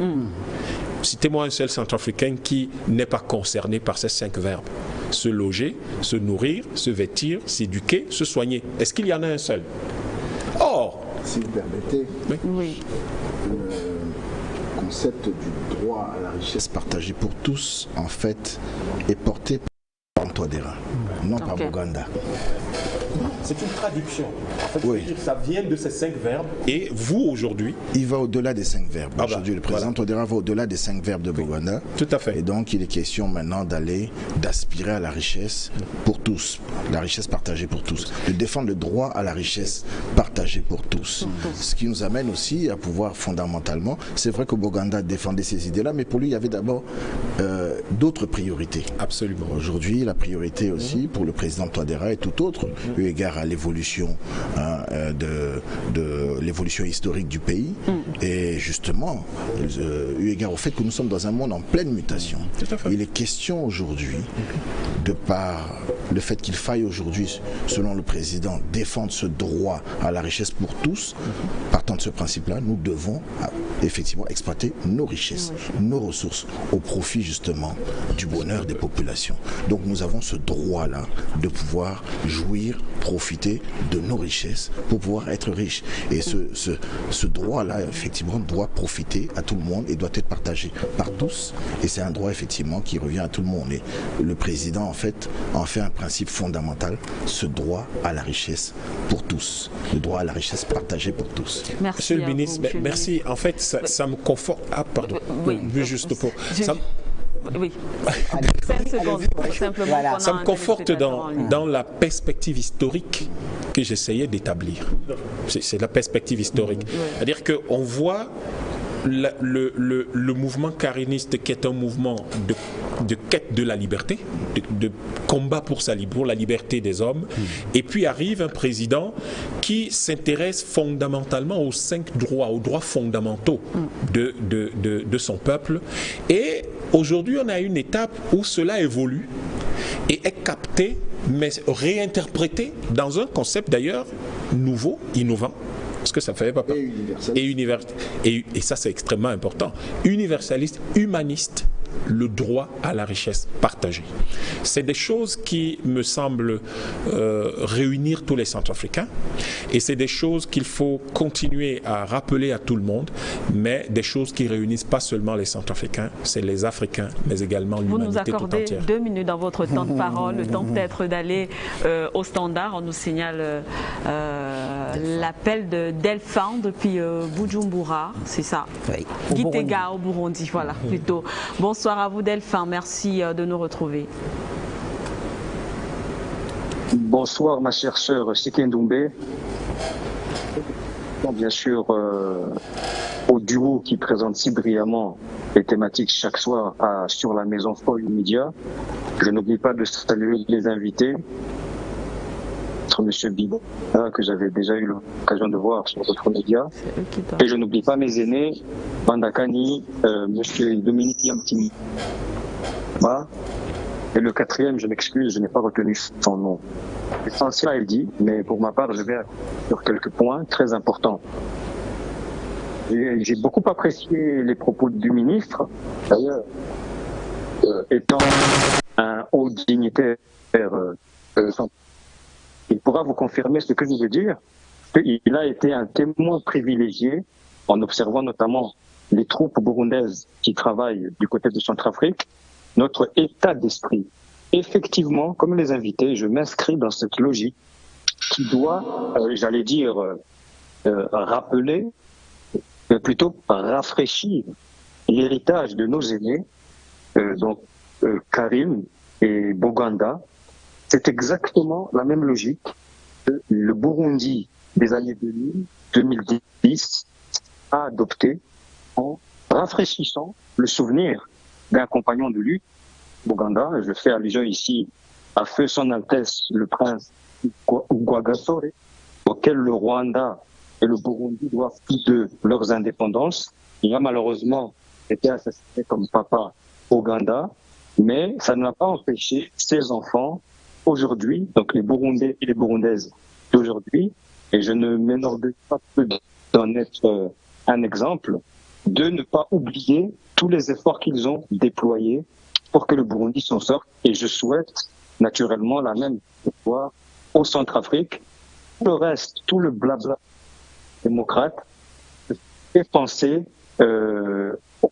Citez-moi un seul Centrafricain qui n'est pas concerné par ces 5 verbes. Se loger, se nourrir, se vêtir, s'éduquer, se soigner. Est-ce qu'il y en a un seul? Or, si vous permettez, oui. Le concept du droit à la richesse partagée pour tous, en fait, est porté par Touadéra, non par Boganda. C'est une traduction. En fait, oui. Ça vient de ces 5 verbes. Et vous, aujourd'hui... Il va au-delà des 5 verbes. Aujourd'hui, le président Touadéra va au-delà des 5 verbes de Boganda. Tout à fait. Et donc, il est question maintenant d'aspirer à la richesse pour tous. La richesse partagée pour tous. De défendre le droit à la richesse partagée pour tous. Ce qui nous amène aussi à pouvoir fondamentalement... C'est vrai que Boganda défendait ces idées-là, mais pour lui, il y avait d'abord d'autres priorités. Absolument. Aujourd'hui, la priorité aussi pour le président Touadéra est tout autre, eu égard à l'évolution de l'évolution historique du pays et justement eu égard au fait que nous sommes dans un monde en pleine mutation. Il est question aujourd'hui, de par le fait qu'il faille aujourd'hui, selon le président, défendre ce droit à la richesse pour tous, partant de ce principe-là, nous devons effectivement exploiter nos richesses, nos ressources au profit justement du bonheur des populations. Donc nous avons ce droit-là de pouvoir jouir, profiter de nos richesses pour pouvoir être riches. Et ce droit-là, effectivement, doit profiter à tout le monde et doit être partagé par tous. Et c'est un droit, effectivement, qui revient à tout le monde. Et le président, en fait un principe fondamental, ce droit à la richesse pour tous. Le droit à la richesse partagée pour tous. Merci. Monsieur le ministre, merci. En fait, ça me conforte... Ah, pardon. Juste pour... Oui. 5 secondes, simplement. Voilà. Ça me conforte dans la perspective historique que j'essayais d'établir. C'est la perspective historique. C'est-à-dire qu'on voit le mouvement carriniste qui est un mouvement de quête de la liberté, de combat pour la liberté des hommes, et puis arrive un président qui s'intéresse fondamentalement aux 5 droits, aux droits fondamentaux de son peuple. Et aujourd'hui, on a une étape où cela évolue et est capté, mais réinterprété dans un concept d'ailleurs nouveau, innovant, parce que ça ne fait pas partie. Et ça, c'est extrêmement important. Universaliste, humaniste, le droit à la richesse partagée. C'est des choses qui me semblent réunir tous les Centrafricains, et c'est des choses qu'il faut continuer à rappeler à tout le monde, mais des choses qui réunissent pas seulement les Centrafricains, c'est les Africains, mais également l'humanité tout entière. Vous nous accordez 2 minutes dans votre temps de parole, le temps peut-être d'aller au standard. On nous signale l'appel de Delphin depuis Bujumbura, c'est ça, oui. Gitega au Burundi, voilà, plutôt. Bonsoir à vous Delphin, merci de nous retrouver. Bonsoir ma chère sœur Sekendoumbé. Bien sûr, au duo qui présente si brillamment les thématiques chaque soir sur la maison Foy Media. Je n'oublie pas de saluer les invités. Monsieur Bidon, que j'avais déjà eu l'occasion de voir sur d'autres médias. Et je n'oublie pas mes aînés, Bandakani, Monsieur Dominique Yamtimi. Et le quatrième, je m'excuse, je n'ai pas retenu son nom. L'essentiel est dit, mais pour ma part, je vais sur quelques points très importants. J'ai beaucoup apprécié les propos du ministre, d'ailleurs, étant un haut dignitaire, il pourra vous confirmer ce que je veux dire. Il a été un témoin privilégié en observant notamment les troupes burundaises qui travaillent du côté de Centrafrique, notre état d'esprit. Effectivement, comme les invités, je m'inscris dans cette logique qui doit, j'allais dire, rappeler, plutôt rafraîchir l'héritage de nos aînés, donc Karim et Boganda. C'est exactement la même logique que le Burundi des années 2010 a adopté en rafraîchissant le souvenir d'un compagnon de lutte, Boganda. Je fais allusion ici à feu son Altesse le prince Rwagasore, auquel le Rwanda et le Burundi doivent tous deux leurs indépendances. Il a malheureusement été assassiné comme papa Boganda, mais ça ne l'a pas empêché ses enfants aujourd'hui, donc les Burundais et les Burundaises d'aujourd'hui, et je ne m'enorgueillis pas peu d'en être un exemple, de ne pas oublier tous les efforts qu'ils ont déployés pour que le Burundi s'en sorte. Et je souhaite naturellement la même victoire au Centrafrique. Le reste, tout le blabla démocrate, fait penser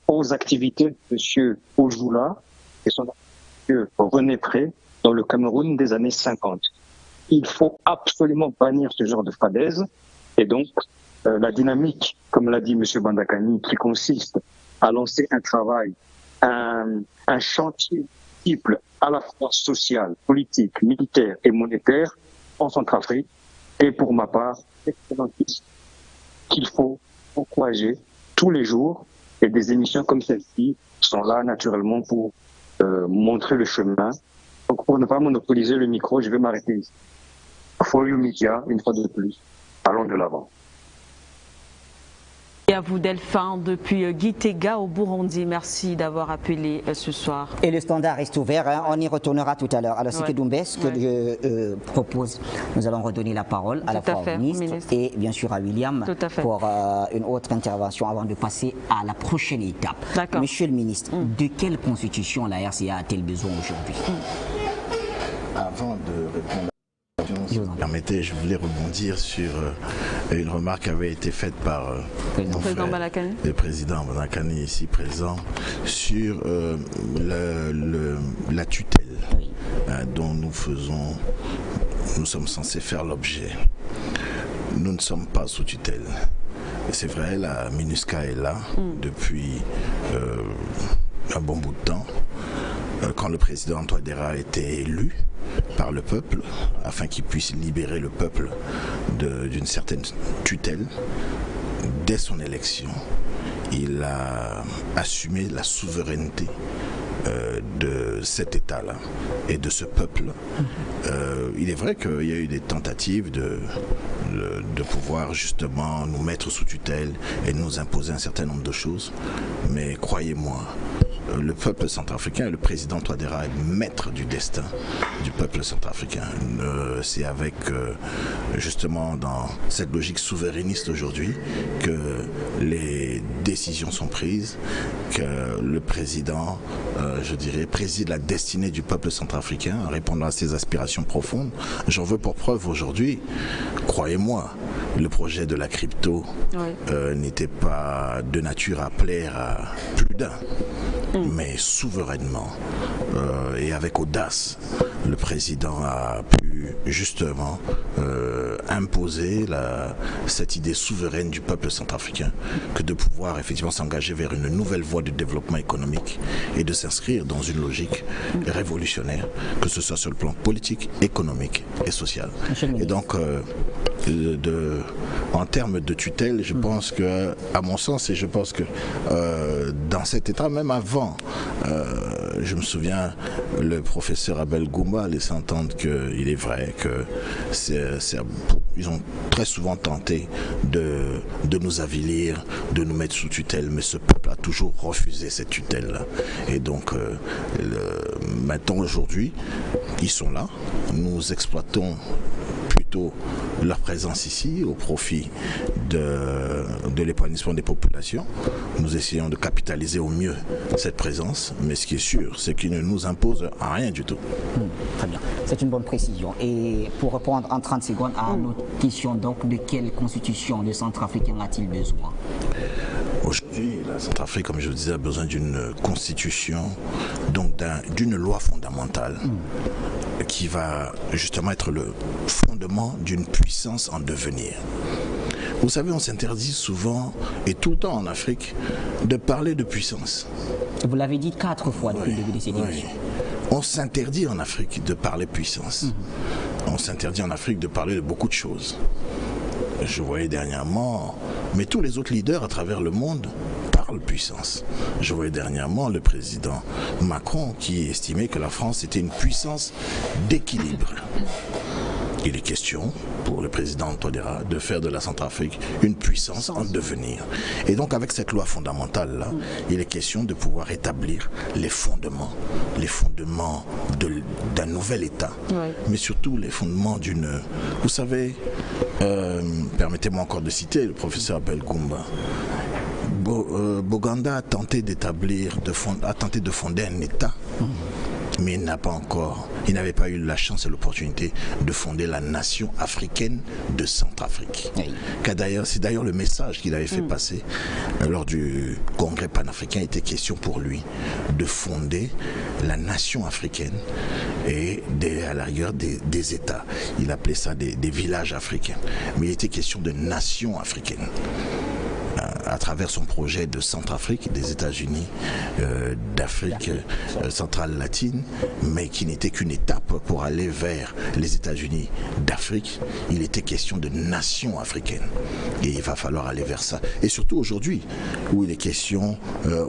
aux activités de M. Ojoula et son M. René Pré dans le Cameroun des années 50. Il faut absolument bannir ce genre de fadaise. Et donc, la dynamique, comme l'a dit M. Bandakani, qui consiste à lancer un travail, un chantier multiple à la fois social, politique, militaire et monétaire en Centrafrique, et pour ma part, qu'il faut encourager tous les jours, et des émissions comme celle-ci sont là naturellement pour montrer le chemin. Donc pour ne pas monopoliser le micro, je vais m'arrêter ici. Foy Media, une fois de plus, allons de l'avant. Et à vous Delphin, depuis Gitega au Burundi, merci d'avoir appelé ce soir. Et le standard reste ouvert, hein. On y retournera tout à l'heure. Alors Sekendoumbé, ce que je propose, nous allons redonner la parole à la fois au ministre et bien sûr à William pour une autre intervention avant de passer à la prochaine étape. Monsieur le ministre, de quelle constitution la RCA a-t-elle besoin aujourd'hui? Avant de répondre, si vous permettez, je voulais rebondir sur une remarque qui avait été faite par le président Bandakani ici présent sur la tutelle dont nous sommes censés faire l'objet. Nous ne sommes pas sous tutelle. C'est vrai, la MINUSCA est là depuis un bon bout de temps. Quand le président Touadéra a été élu par le peuple, afin qu'il puisse libérer le peuple d'une certaine tutelle, dès son élection, il a assumé la souveraineté de cet État-là et de ce peuple. Il est vrai qu'il y a eu des tentatives de pouvoir justement nous mettre sous tutelle et nous imposer un certain nombre de choses, mais croyez-moi, le peuple centrafricain, le président Touadéra est maître du destin du peuple centrafricain. C'est avec justement dans cette logique souverainiste aujourd'hui que les décisions sont prises, que le président, je dirais, préside la destinée du peuple centrafricain en répondant à ses aspirations profondes. J'en veux pour preuve aujourd'hui, croyez-moi, le projet de la crypto n'était pas de nature à plaire à plus d'un, mais souverainement et avec audace, le président a pu justement imposer cette idée souveraine du peuple centrafricain que de pouvoir effectivement s'engager vers une nouvelle voie de développement économique et de s'inscrire dans une logique révolutionnaire, que ce soit sur le plan politique, économique et social. Et donc, en termes de tutelle, je pense que, à mon sens, et je pense que dans cet état, même avant, je me souviens, le professeur Abel Goumba laissait entendre qu'il est vrai que ils ont très souvent tenté de nous avilir, de nous mettre sous tutelle, mais ce peuple a toujours refusé cette tutelle-là. Et donc, maintenant, aujourd'hui, ils sont là, nous exploitons plutôt leur présence ici au profit de l'épanouissement des populations. Nous essayons de capitaliser au mieux cette présence, mais ce qui est sûr, c'est qu'ils ne nous imposent rien du tout. Très bien, c'est une bonne précision. Et pour répondre en 30 secondes à notre question, donc, de quelle constitution le Centrafricain a-t-il besoin? Aujourd'hui, la Centrafrique, comme je le disais, a besoin d'une constitution, donc d'une loi fondamentale qui va justement être le fondement d'une puissance en devenir. Vous savez, on s'interdit souvent, et tout le temps en Afrique, de parler de puissance. Vous l'avez dit 4 fois depuis le début de cette émission. On s'interdit en Afrique de parler puissance. On s'interdit en Afrique de parler de beaucoup de choses. Je voyais dernièrement, mais tous les autres leaders à travers le monde parlent puissance. Je voyais dernièrement le président Macron qui estimait que la France était une puissance d'équilibre. Il est question pour le président Touadéra de faire de la Centrafrique une puissance en devenir. Et donc avec cette loi fondamentale-là, il est question de pouvoir établir les fondements d'un nouvel État, mais surtout les fondements d'une... Vous savez, permettez-moi encore de citer le professeur Abel Goumba. Boganda a tenté de fonder un État, mais il n'avait pas eu la chance et l'opportunité de fonder la nation africaine de Centrafrique. C'est d'ailleurs le message qu'il avait fait passer lors du congrès panafricain. Il était question pour lui de fonder la nation africaine et à la rigueur des États. Il appelait ça des villages africains. Mais il était question de nation africaine. À travers son projet de Centrafrique, des États-Unis, d'Afrique centrale latine, mais qui n'était qu'une étape pour aller vers les États-Unis d'Afrique. Il était question de nation africaine. Et il va falloir aller vers ça. Et surtout aujourd'hui, où il est question,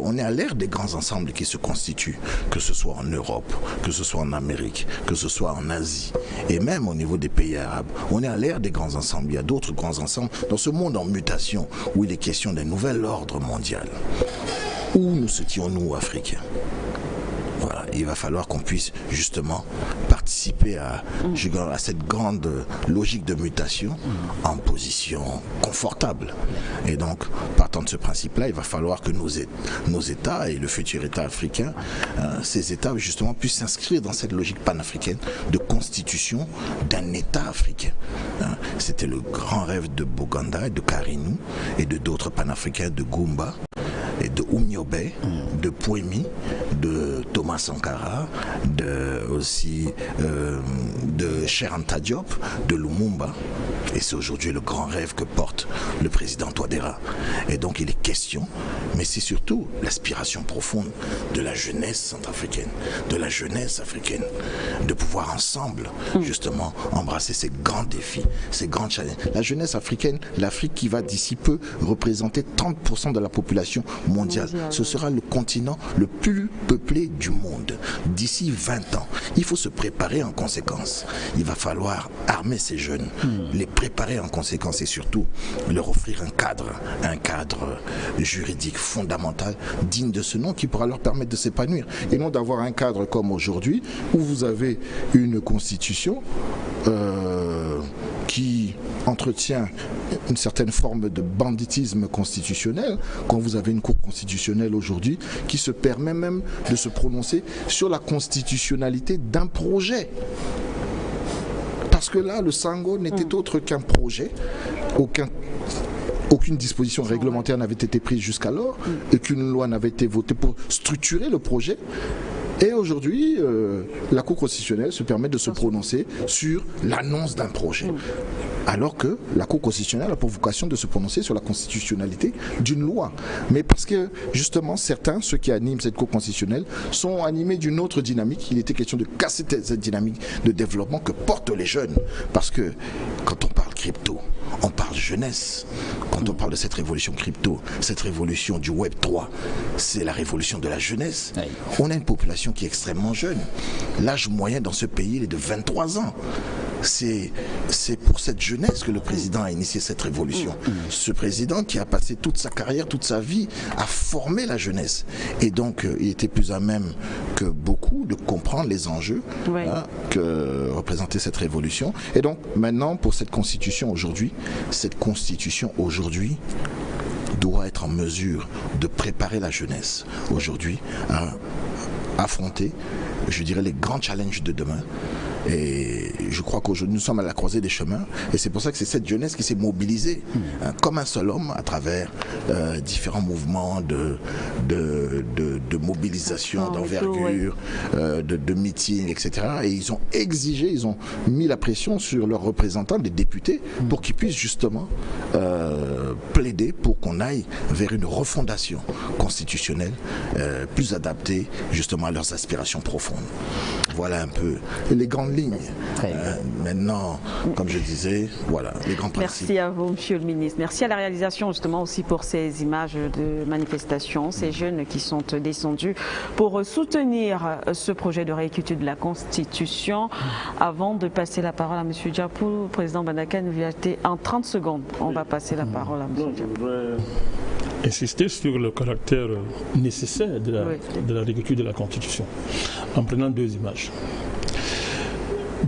on est à l'ère des grands ensembles qui se constituent, que ce soit en Europe, que ce soit en Amérique, que ce soit en Asie, et même au niveau des pays arabes. On est à l'ère des grands ensembles. Il y a d'autres grands ensembles dans ce monde en mutation, où il est question d'un nouvel ordre mondial. Où nous étions-nous, Africains? Voilà, il va falloir qu'on puisse justement participer à cette grande logique de mutation en position confortable. Et donc, partant de ce principe-là, il va falloir que nos États et le futur État africain, ces États justement puissent s'inscrire dans cette logique panafricaine de constitution d'un État africain. C'était le grand rêve de Boganda et de Karinou et de d'autres panafricains, de Goumba et de Oumiobe, de Pouemi, de Thomas Sankara, aussi de Cheikh Anta Diop, de Lumumba. Et c'est aujourd'hui le grand rêve que porte le président Touadéra. Et donc il est question, mais c'est surtout l'aspiration profonde de la jeunesse centrafricaine, de la jeunesse africaine, de pouvoir ensemble justement embrasser ces grands défis, ces grands challenges. La jeunesse africaine, l'Afrique qui va d'ici peu représenter 30% de la population mondial. Ce sera le continent le plus peuplé du monde. D'ici 20 ans, il faut se préparer en conséquence. Il va falloir armer ces jeunes, les préparer en conséquence et surtout leur offrir un cadre juridique fondamental, digne de ce nom, qui pourra leur permettre de s'épanouir. Et non d'avoir un cadre comme aujourd'hui, où vous avez une constitution qui entretient une certaine forme de banditisme constitutionnel, quand vous avez une cour constitutionnelle aujourd'hui qui se permet même de se prononcer sur la constitutionnalité d'un projet. Parce que là, le Sango n'était autre qu'un projet, aucune disposition réglementaire n'avait été prise jusqu'alors, aucune loi n'avait été votée pour structurer le projet. Et aujourd'hui, la Cour constitutionnelle se permet de se prononcer sur l'annonce d'un projet. Alors que la Cour constitutionnelle a pour vocation de se prononcer sur la constitutionnalité d'une loi. Mais parce que, justement, certains, ceux qui animent cette Cour constitutionnelle, sont animés d'une autre dynamique. Il était question de casser cette dynamique de développement que portent les jeunes. Parce que, quand on parle crypto, on parle jeunesse. Quand on parle de cette révolution crypto, cette révolution du Web 3, c'est la révolution de la jeunesse. On a une population qui est extrêmement jeune. L'âge moyen dans ce pays, il est de 23 ans. C'est pour cette jeunesse que le président a initié cette révolution. Ce président qui a passé toute sa carrière, toute sa vie à former la jeunesse. Et donc, il était plus à même que beaucoup de comprendre les enjeux que représentait cette révolution. Et donc, maintenant, pour cette constitution aujourd'hui, doit être en mesure de préparer la jeunesse aujourd'hui à affronter, je dirais, les grands challenges de demain. Et je crois qu'aujourd'hui nous sommes à la croisée des chemins et c'est pour ça que c'est cette jeunesse qui s'est mobilisée comme un seul homme à travers différents mouvements de mobilisation, d'envergure, de meetings, etc. Et ils ont exigé, ils ont mis la pression sur leurs représentants, les députés, pour qu'ils puissent justement plaider pour qu'on aille vers une refondation constitutionnelle plus adaptée justement à leurs aspirations profondes. Voilà un peu les grandes lignes. Maintenant, comme je disais, voilà les grands principes. Merci à vous, Monsieur le Ministre. Merci à la réalisation justement aussi pour ces images de manifestation, ces jeunes qui sont descendus pour soutenir ce projet de réécriture de la Constitution. Avant de passer la parole à Monsieur Djapou, président Badaka nous vient en 30 secondes. On va passer la parole à Monsieur Djapou. Je voudrais insister sur le caractère nécessaire de la réécriture de la Constitution en prenant deux images.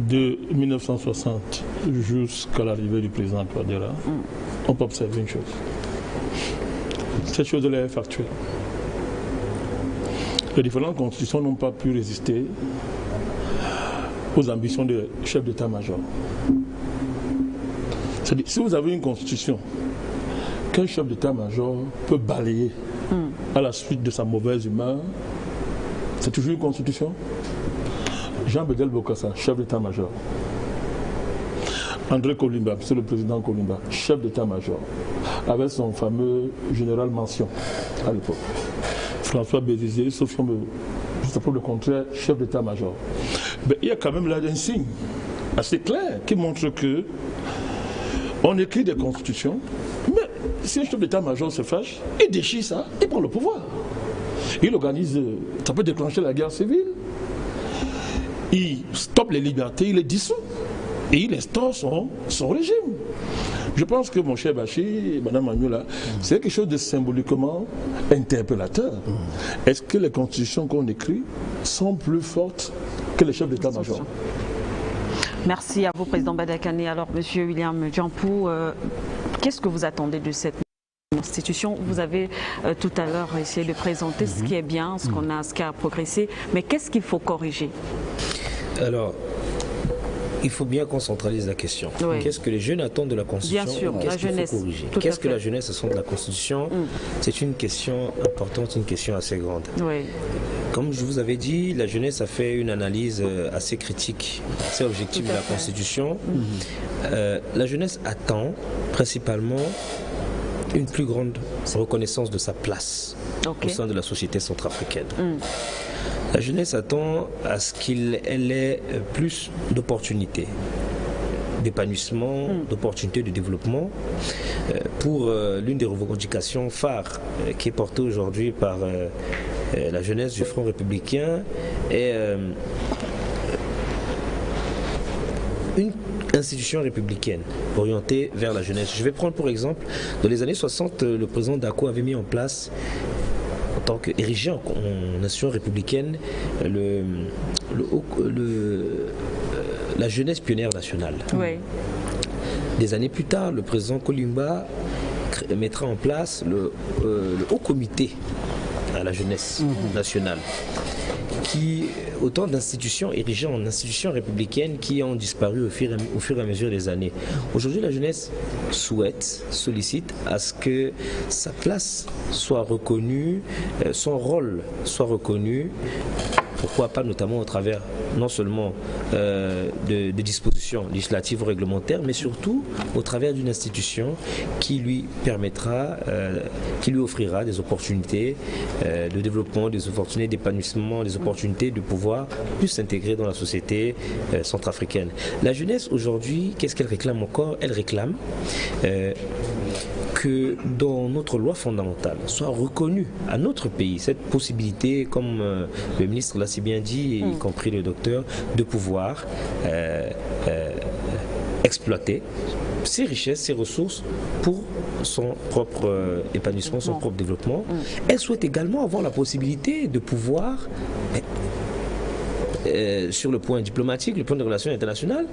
De 1960 jusqu'à l'arrivée du président Touadéra, on peut observer une chose. Cette chose-là est factuelle. Les différentes constitutions n'ont pas pu résister aux ambitions des chefs d'état-major. C'est-à-dire, si vous avez une constitution qu'un chef d'état-major peut balayer à la suite de sa mauvaise humeur, c'est toujours une constitution. Jean Bédel Bokassa, chef d'état-major. André Kolimba, c'est le président Kolimba, chef d'état-major, avec son fameux général Mention à l'époque. François Bézizier, sauf qu'on juste après le contraire, chef d'état-major. Mais il y a quand même là un signe assez clair qui montre que on écrit des constitutions, mais si un chef d'état-major se fâche, il déchire ça, il prend le pouvoir. Il organise, ça peut déclencher la guerre civile. Il stoppe les libertés, il les dissout et il instaure son régime. Je pense que mon cher Bachir et Mme Magnoula, c'est quelque chose de symboliquement interpellateur. Est-ce que les constitutions qu'on écrit sont plus fortes que les chefs d'état-major? Merci à vous, président Badakane. Alors, monsieur William Djapou, qu'est-ce que vous attendez de cette Constitution? Vous avez tout à l'heure essayé de présenter ce qui est bien, ce qui a progressé, mais qu'est-ce qu'il faut corriger? Alors, il faut bien qu'on centralise la question. Oui. Qu'est-ce que les jeunes attendent de la Constitution? Bien sûr, qu'est-ce qu'il faut corriger? Qu'est-ce que la jeunesse attend de la Constitution? C'est une question importante, une question assez grande. Oui. Comme je vous avais dit, la jeunesse a fait une analyse assez critique, assez objective de la Constitution. La jeunesse attend principalement une plus grande reconnaissance de sa place au sein de la société centrafricaine. La jeunesse attend à ce qu'elle ait plus d'opportunités, d'épanouissement, d'opportunités de développement. pour l'une des revendications phares qui est portée aujourd'hui par la jeunesse du Front républicain est une institution républicaine orientée vers la jeunesse. Je vais prendre pour exemple, dans les années 60, le président Dako avait mis en place, en tant qu'érigé en nation républicaine, la jeunesse pionnière nationale. Oui. Des années plus tard, le président Kolimba mettra en place le Haut Comité à la jeunesse nationale, qui autant d'institutions érigées en institutions républicaines qui ont disparu au fur et à mesure des années. Aujourd'hui, la jeunesse sollicite à ce que sa place soit reconnue, son rôle soit reconnu. Pourquoi pas notamment au travers non seulement de dispositions législatives ou réglementaires, mais surtout au travers d'une institution qui lui permettra, qui lui offrira des opportunités de développement, des opportunités d'épanouissement, des opportunités de pouvoir plus s'intégrer dans la société centrafricaine. La jeunesse aujourd'hui, qu'est-ce qu'elle réclame encore? Elle réclame que dans notre loi fondamentale soit reconnue à notre pays cette possibilité, comme le ministre l'a si bien dit, y compris le docteur, de pouvoir exploiter ses richesses, ses ressources pour son propre épanouissement, son propre développement. Elle souhaite également avoir la possibilité de pouvoir sur le point diplomatique, le point de relations internationales,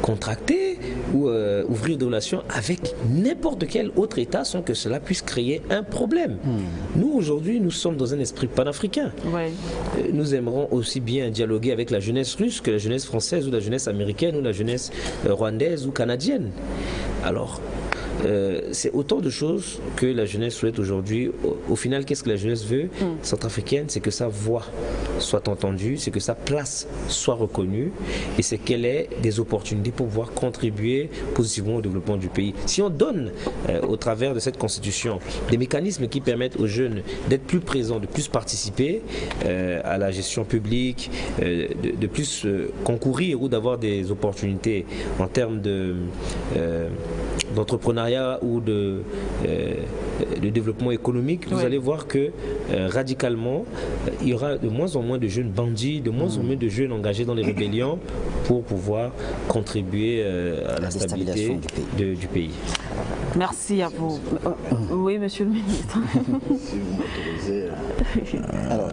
contracter ou ouvrir des relations avec n'importe quel autre État sans que cela puisse créer un problème. Nous, aujourd'hui, nous sommes dans un esprit panafricain. Ouais. Nous aimerons aussi bien dialoguer avec la jeunesse russe que la jeunesse française ou la jeunesse américaine ou la jeunesse rwandaise ou canadienne. Alors, c'est autant de choses que la jeunesse souhaite aujourd'hui. Au final, qu'est-ce que la jeunesse veut centrafricaine? C'est que sa voix soit entendue, c'est que sa place soit reconnue et c'est qu'elle ait des opportunités pour pouvoir contribuer positivement au développement du pays. Si on donne au travers de cette constitution des mécanismes qui permettent aux jeunes d'être plus présents, de plus participer à la gestion publique, de plus concourir ou d'avoir des opportunités en termes d'entrepreneuriat ou de développement économique, vous allez voir que radicalement, il y aura de moins en moins de jeunes bandits, de moins en moins de jeunes engagés dans les rébellions pour pouvoir contribuer à la stabilité du pays. Merci à vous. Oui, monsieur le ministre. Si vous m'autorisez. Alors,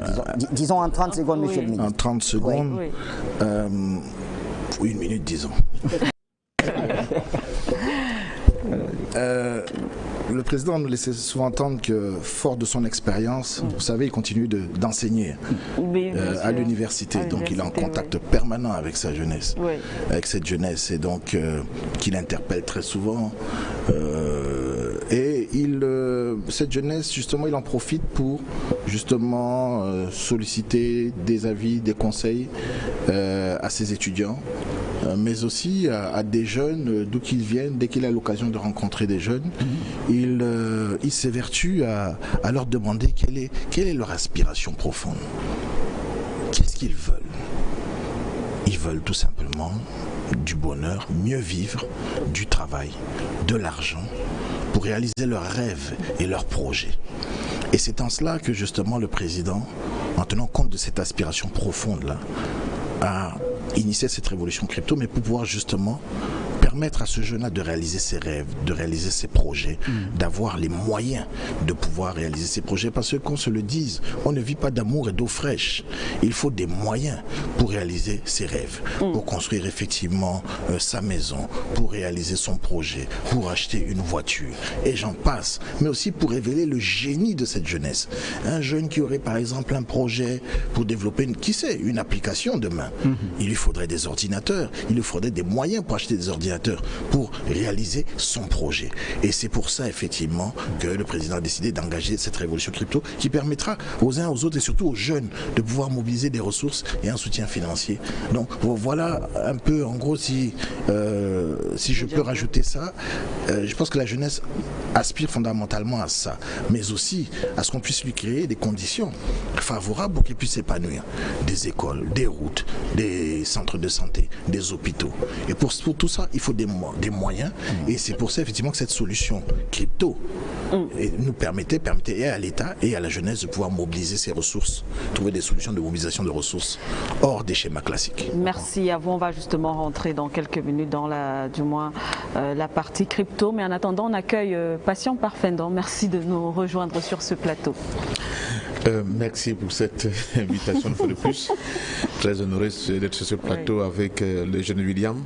disons en 30 secondes, monsieur le ministre. En 30 secondes, une minute, disons. Le président nous laissait souvent entendre que, fort de son expérience, vous savez, il continue d'enseigner à l'université. Donc il est en contact permanent avec sa jeunesse, avec cette jeunesse, et donc qu'il interpelle très souvent. Et cette jeunesse, justement, il en profite pour justement solliciter des avis, des conseils à ses étudiants, mais aussi à des jeunes d'où qu'ils viennent. Dès qu'il a l'occasion de rencontrer des jeunes, il s'évertue à leur demander quelle est leur aspiration profonde. Qu'est-ce qu'ils veulent? Ils veulent tout simplement du bonheur, mieux vivre, du travail, de l'argent, pour réaliser leurs rêves et leurs projets. Et c'est en cela que justement le président, en tenant compte de cette aspiration profonde-là, a initié cette révolution crypto, mais pour pouvoir justement permettre à ce jeune-là de réaliser ses rêves, de réaliser ses projets, d'avoir les moyens de pouvoir réaliser ses projets. Parce que qu'on se le dise, on ne vit pas d'amour et d'eau fraîche. Il faut des moyens pour réaliser ses rêves, pour construire effectivement sa maison, pour réaliser son projet, pour acheter une voiture, et j'en passe. Mais aussi pour révéler le génie de cette jeunesse. Un jeune qui aurait par exemple un projet pour développer une application demain, il lui faudrait des ordinateurs, il lui faudrait des moyens pour acheter des ordinateurs, pour réaliser son projet. Et c'est pour ça effectivement que le président a décidé d'engager cette révolution crypto qui permettra aux uns aux autres et surtout aux jeunes de pouvoir mobiliser des ressources et un soutien financier. Donc voilà un peu en gros si je peux rajouter ça, je pense que la jeunesse aspire fondamentalement à ça, mais aussi à ce qu'on puisse lui créer des conditions favorables pour qu'il puisse s'épanouir. Des écoles, des routes, des centres de santé, des hôpitaux. Et pour tout ça, il faut faut des moyens. Et c'est pour ça effectivement que cette solution crypto nous permettait et à l'État et à la jeunesse de pouvoir mobiliser ses ressources, trouver des solutions de mobilisation de ressources hors des schémas classiques. Merci à vous. On va justement rentrer dans quelques minutes dans la partie crypto. Mais en attendant, on accueille Patient Parfendon. Merci de nous rejoindre sur ce plateau. Merci pour cette invitation une fois de plus. Très honoré d'être sur ce plateau avec le jeune William.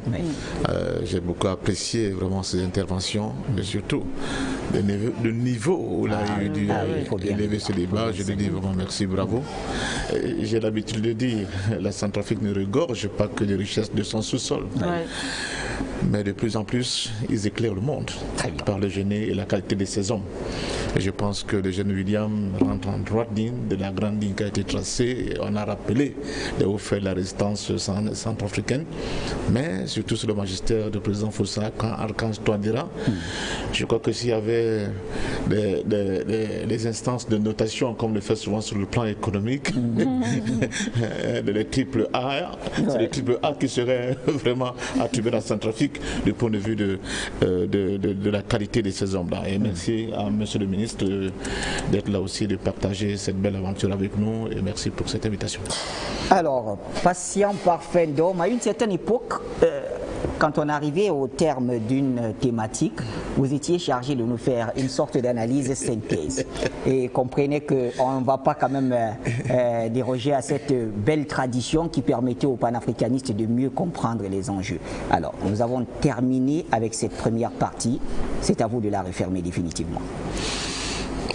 J'ai beaucoup apprécié vraiment ses interventions, mais surtout le niveau où il a eu dû élever ce débat. Je lui dis vraiment merci, bravo. J'ai l'habitude de dire, la Centrafrique ne regorge pas que les richesses de son sous-sol. Mais de plus en plus, ils éclairent le monde par le génie et la qualité de ces hommes. Et je pense que le jeune William rentre en droite ligne de la grande ligne qui a été tracée. On a rappelé les hauts faits de la résistance centrafricaine, mais surtout sous le magistère du président Fossa, quand Archange Touadéra. Je crois que s'il y avait des instances de notation, comme le fait souvent sur le plan économique, les triple A, c'est les triple A qui seraient vraiment attribués à la Centrafrique du point de vue de la qualité de ces hommes-là. Et merci à monsieur le ministre d'être là aussi, de partager cette belle aventure avec nous, et merci pour cette invitation. Alors, Patient Parfendon, à une certaine époque, quand on arrivait au terme d'une thématique, vous étiez chargé de nous faire une sorte d'analyse synthèse. Et comprenez qu'on ne va pas quand même déroger à cette belle tradition qui permettait aux panafricanistes de mieux comprendre les enjeux. Alors, nous avons terminé avec cette première partie. C'est à vous de la refermer définitivement.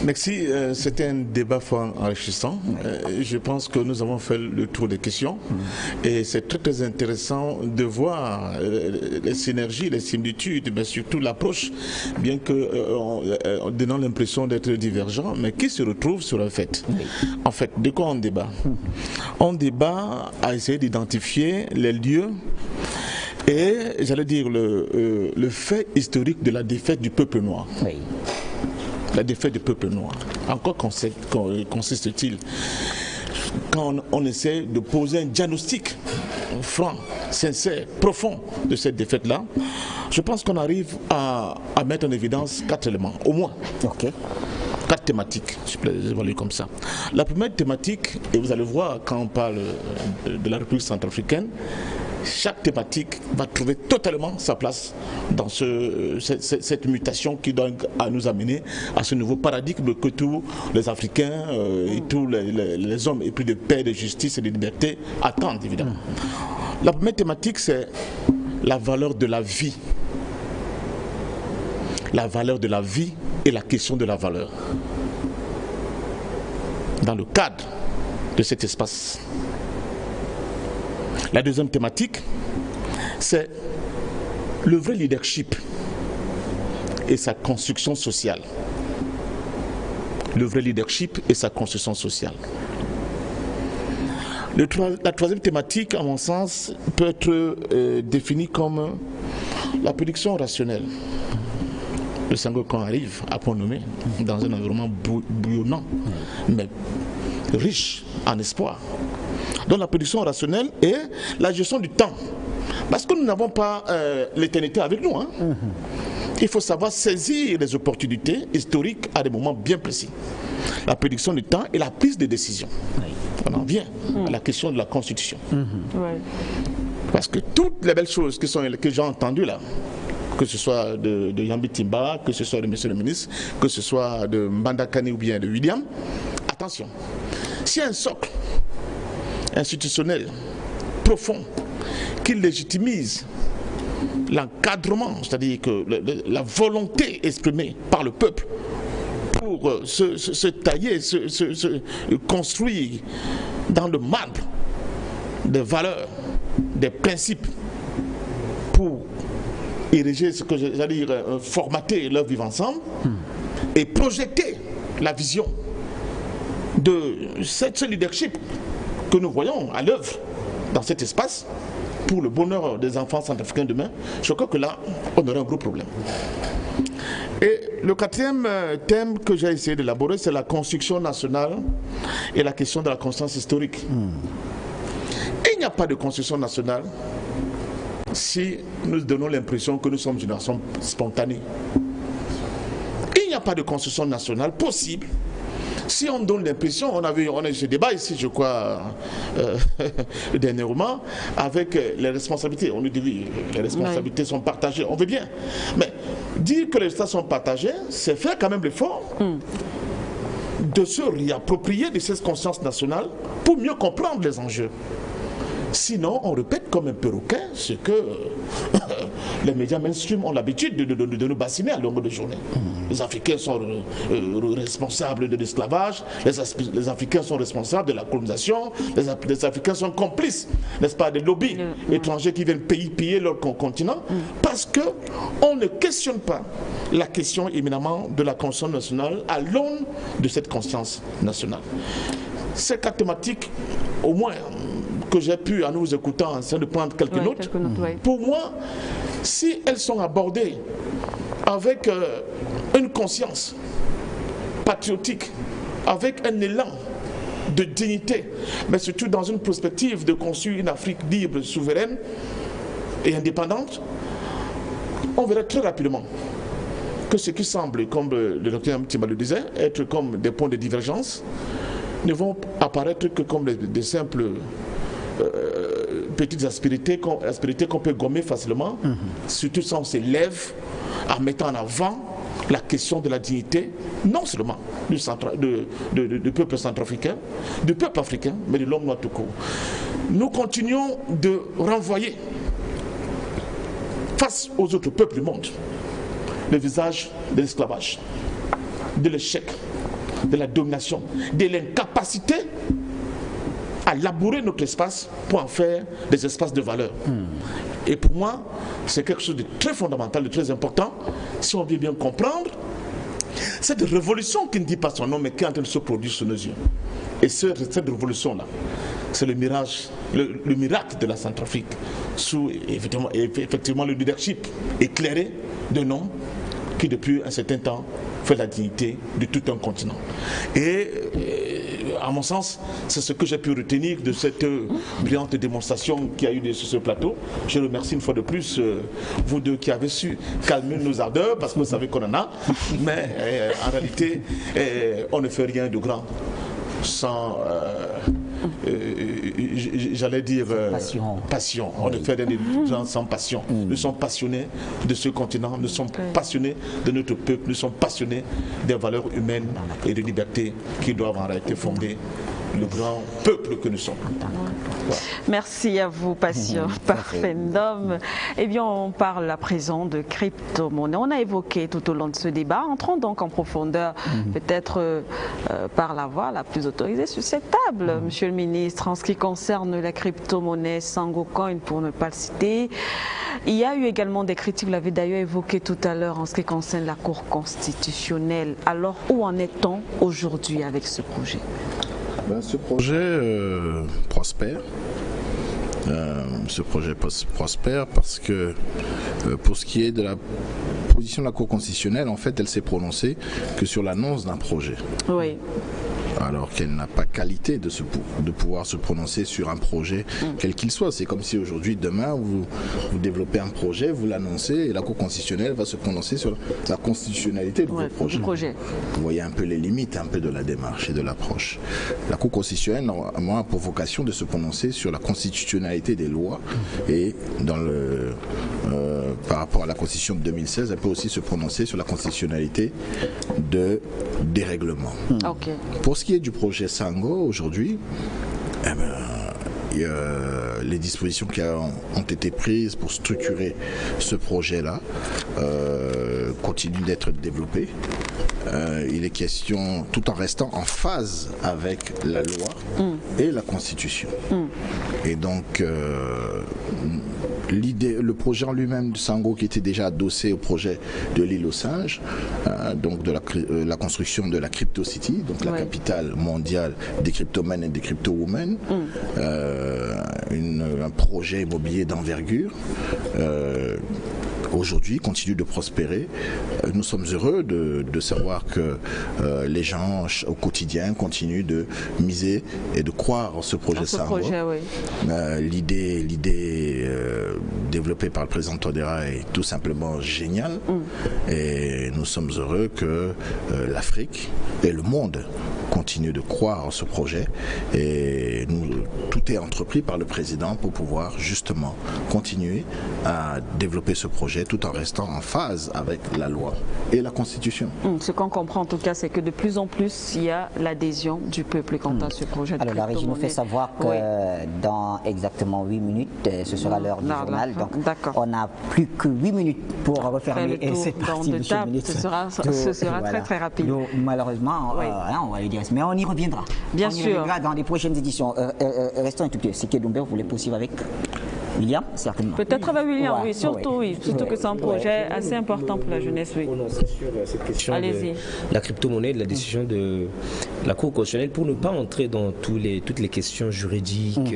Merci, c'était un débat fort enrichissant. Je pense que nous avons fait le tour des questions et c'est très très intéressant de voir les synergies, les similitudes, mais surtout l'approche, bien que donnant l'impression d'être divergents, mais qui se retrouvent sur un fait. En fait, de quoi on débat? On débat à essayer d'identifier les lieux et, j'allais dire, le fait historique de la défaite du peuple noir. La défaite du peuple noir. En quoi consiste-t-il? Quand on essaie de poser un diagnostic franc, sincère, profond de cette défaite-là, je pense qu'on arrive à mettre en évidence 4 éléments, au moins. 4 thématiques, je peux les évaluer comme ça. La première thématique, et vous allez voir quand on parle de la République centrafricaine, chaque thématique va trouver totalement sa place dans cette mutation qui doit nous amener à ce nouveau paradigme que tous les Africains et tous les hommes épris de paix, de justice et de liberté attendent évidemment. La première thématique, c'est la valeur de la vie. La valeur de la vie et la question de la valeur. Dans le cadre de cet espace. La deuxième thématique, c'est le vrai leadership et sa construction sociale. Le vrai leadership et sa construction sociale. La troisième thématique, à mon sens, peut être définie comme la prédiction rationnelle. Le Senghor arrive à point nommé dans un environnement bouillonnant, mais riche en espoir. Donc la prédiction rationnelle et la gestion du temps. Parce que nous n'avons pas l'éternité avec nous. Il faut savoir saisir les opportunités historiques à des moments bien précis. La prédiction du temps et la prise de décision. On en vient à la question de la Constitution. Parce que toutes les belles choses que j'ai entendues là, que ce soit de Yambi Timba, que ce soit de monsieur le ministre, que ce soit de Mbandakani ou bien de William, attention, s'il y a un socle institutionnel profond qui légitimise l'encadrement, c'est-à-dire que la volonté exprimée par le peuple pour se tailler, se construire dans le marbre des valeurs, des principes pour ériger ce que j'allais dire, formater leur vivre ensemble et projeter la vision de ce leadership que nous voyons à l'œuvre dans cet espace pour le bonheur des enfants centrafricains demain. Je crois que là, on aurait un gros problème. Et le quatrième thème que j'ai essayé d'élaborer, c'est la construction nationale et la question de la constance historique. Et il n'y a pas de construction nationale si nous donnons l'impression que nous sommes une nation spontanée. Il n'y a pas de construction nationale possible. Si on donne l'impression, on a eu ce débat ici, je crois, dernièrement, avec les responsabilités. On nous dit oui, les responsabilités sont partagées, on veut bien. Mais dire que les États sont partagés, c'est faire quand même l'effort de se réapproprier de cette conscience nationale pour mieux comprendre les enjeux. Sinon, on répète comme un perroquet ce que les médias mainstream ont l'habitude de nous bassiner à longueur de journée. Les Africains sont responsables de l'esclavage, les Africains sont responsables de la colonisation, les Africains sont complices, n'est-ce pas, des lobbies étrangers qui viennent piller leur continent, parce qu'on ne questionne pas la question éminemment de la conscience nationale à l'aune de cette conscience nationale. Ces quatre thématiques, au moins, que j'ai pu, en nous écoutant, essayer de prendre quelques notes, pour moi, si elles sont abordées avec une conscience patriotique, avec un élan de dignité, mais surtout dans une perspective de construire une Afrique libre, souveraine et indépendante, on verra très rapidement que ce qui semble, comme le docteur Mtima le disait, être comme des points de divergence, ne vont apparaître que comme des simples petites aspérités qu'on peut gommer facilement, surtout si on s'élève en mettant en avant la question de la dignité, non seulement du peuple centrafricain, du peuple africain, mais de l'homme noir tout court. Nous continuons de renvoyer face aux autres peuples du monde le visage de l'esclavage, de l'échec, de la domination, de l'incapacité à labourer notre espace pour en faire des espaces de valeur. Et pour moi, c'est quelque chose de très fondamental, de très important, si on veut bien comprendre cette révolution qui ne dit pas son nom, mais qui est en train de se produire sous nos yeux. Et cette révolution-là, c'est le miracle de la Centrafrique, sous effectivement le leadership éclairé d'un homme qui depuis un certain temps fait la dignité de tout un continent. Et à mon sens, c'est ce que j'ai pu retenir de cette brillante démonstration qu'il y a eu sur ce plateau. Je remercie une fois de plus vous deux qui avez su calmer nos ardeurs, parce que vous savez qu'on en a, mais en réalité, on ne fait rien de grand sans, j'allais dire, passion. On ne fait rien de grand sans passion. Nous sommes passionnés de ce continent, nous sommes passionnés de notre peuple, nous sommes passionnés des valeurs humaines et de liberté qui doivent en réalité fonder le grand peuple que nous sommes. Voilà. Merci à vous, Passion Parfendum. Eh bien, on parle à présent de crypto-monnaie. On a évoqué tout au long de ce débat. Entrons donc en profondeur, peut-être par la voie la plus autorisée sur cette table, Monsieur le ministre, en ce qui concerne la crypto-monnaie SangoCoin, pour ne pas le citer. Il y a eu également des critiques, vous l'avez d'ailleurs évoqué tout à l'heure, en ce qui concerne la Cour constitutionnelle. Alors, où en est-on aujourd'hui avec ce projet ? Ce projet prospère. Ce projet prospère parce que pour ce qui est de la position de la Cour constitutionnelle, en fait, elle s'est prononcée que sur l'annonce d'un projet. Oui. Alors qu'elle n'a pas qualité de pouvoir se prononcer sur un projet quel qu'il soit. C'est comme si aujourd'hui, demain, vous développez un projet, vous l'annoncez et la Cour constitutionnelle va se prononcer sur la constitutionnalité de votre projet. Vous voyez un peu les limites un peu de la démarche et de l'approche. La Cour constitutionnelle normalement a pour vocation de se prononcer sur la constitutionnalité des lois et par rapport à la Constitution de 2016, elle peut aussi se prononcer sur la constitutionnalité des règlements. Okay. Pour ce qui est du projet Sango, aujourd'hui, les dispositions qui ont été prises pour structurer ce projet-là continuent d'être développées. Il est question, tout en restant en phase avec la loi et la Constitution. Et donc, le projet en lui-même de Sango, qui était déjà adossé au projet de l'île aux singes, donc de la construction de la Crypto City, donc la capitale mondiale des cryptomens et des crypto-women, un projet immobilier d'envergure, aujourd'hui continue de prospérer. Nous sommes heureux de savoir que les gens au quotidien continuent de miser et de croire en ce projet Sangho. Oui. L'idée développée par le président Touadéra est tout simplement géniale et nous sommes heureux que l'Afrique et le monde continuent de croire en ce projet et tout est entrepris par le président pour pouvoir justement continuer à développer ce projet tout en restant en phase avec la loi et la Constitution. Ce qu'on comprend en tout cas, c'est que de plus en plus, il y a l'adhésion du peuple quant à ce projet. Alors la régie nous fait savoir que dans exactement 8 minutes, ce sera l'heure du journal. Donc on n'a plus que 8 minutes pour refermer cette partie de ce minute. Ce sera très très rapide. Donc, malheureusement, on va le dire. Mais on y reviendra. Bien sûr. On y reviendra dans les prochaines éditions. Restons un tout petit peu. C'est que Doumbé, vous voulez poursuivre avec William, certainement. Peut-être avec William, surtout que c'est un projet assez important pour la jeunesse. Sur cette question de la crypto-monnaie, de la décision de la Cour constitutionnelle, pour ne pas entrer dans toutes les questions juridiques,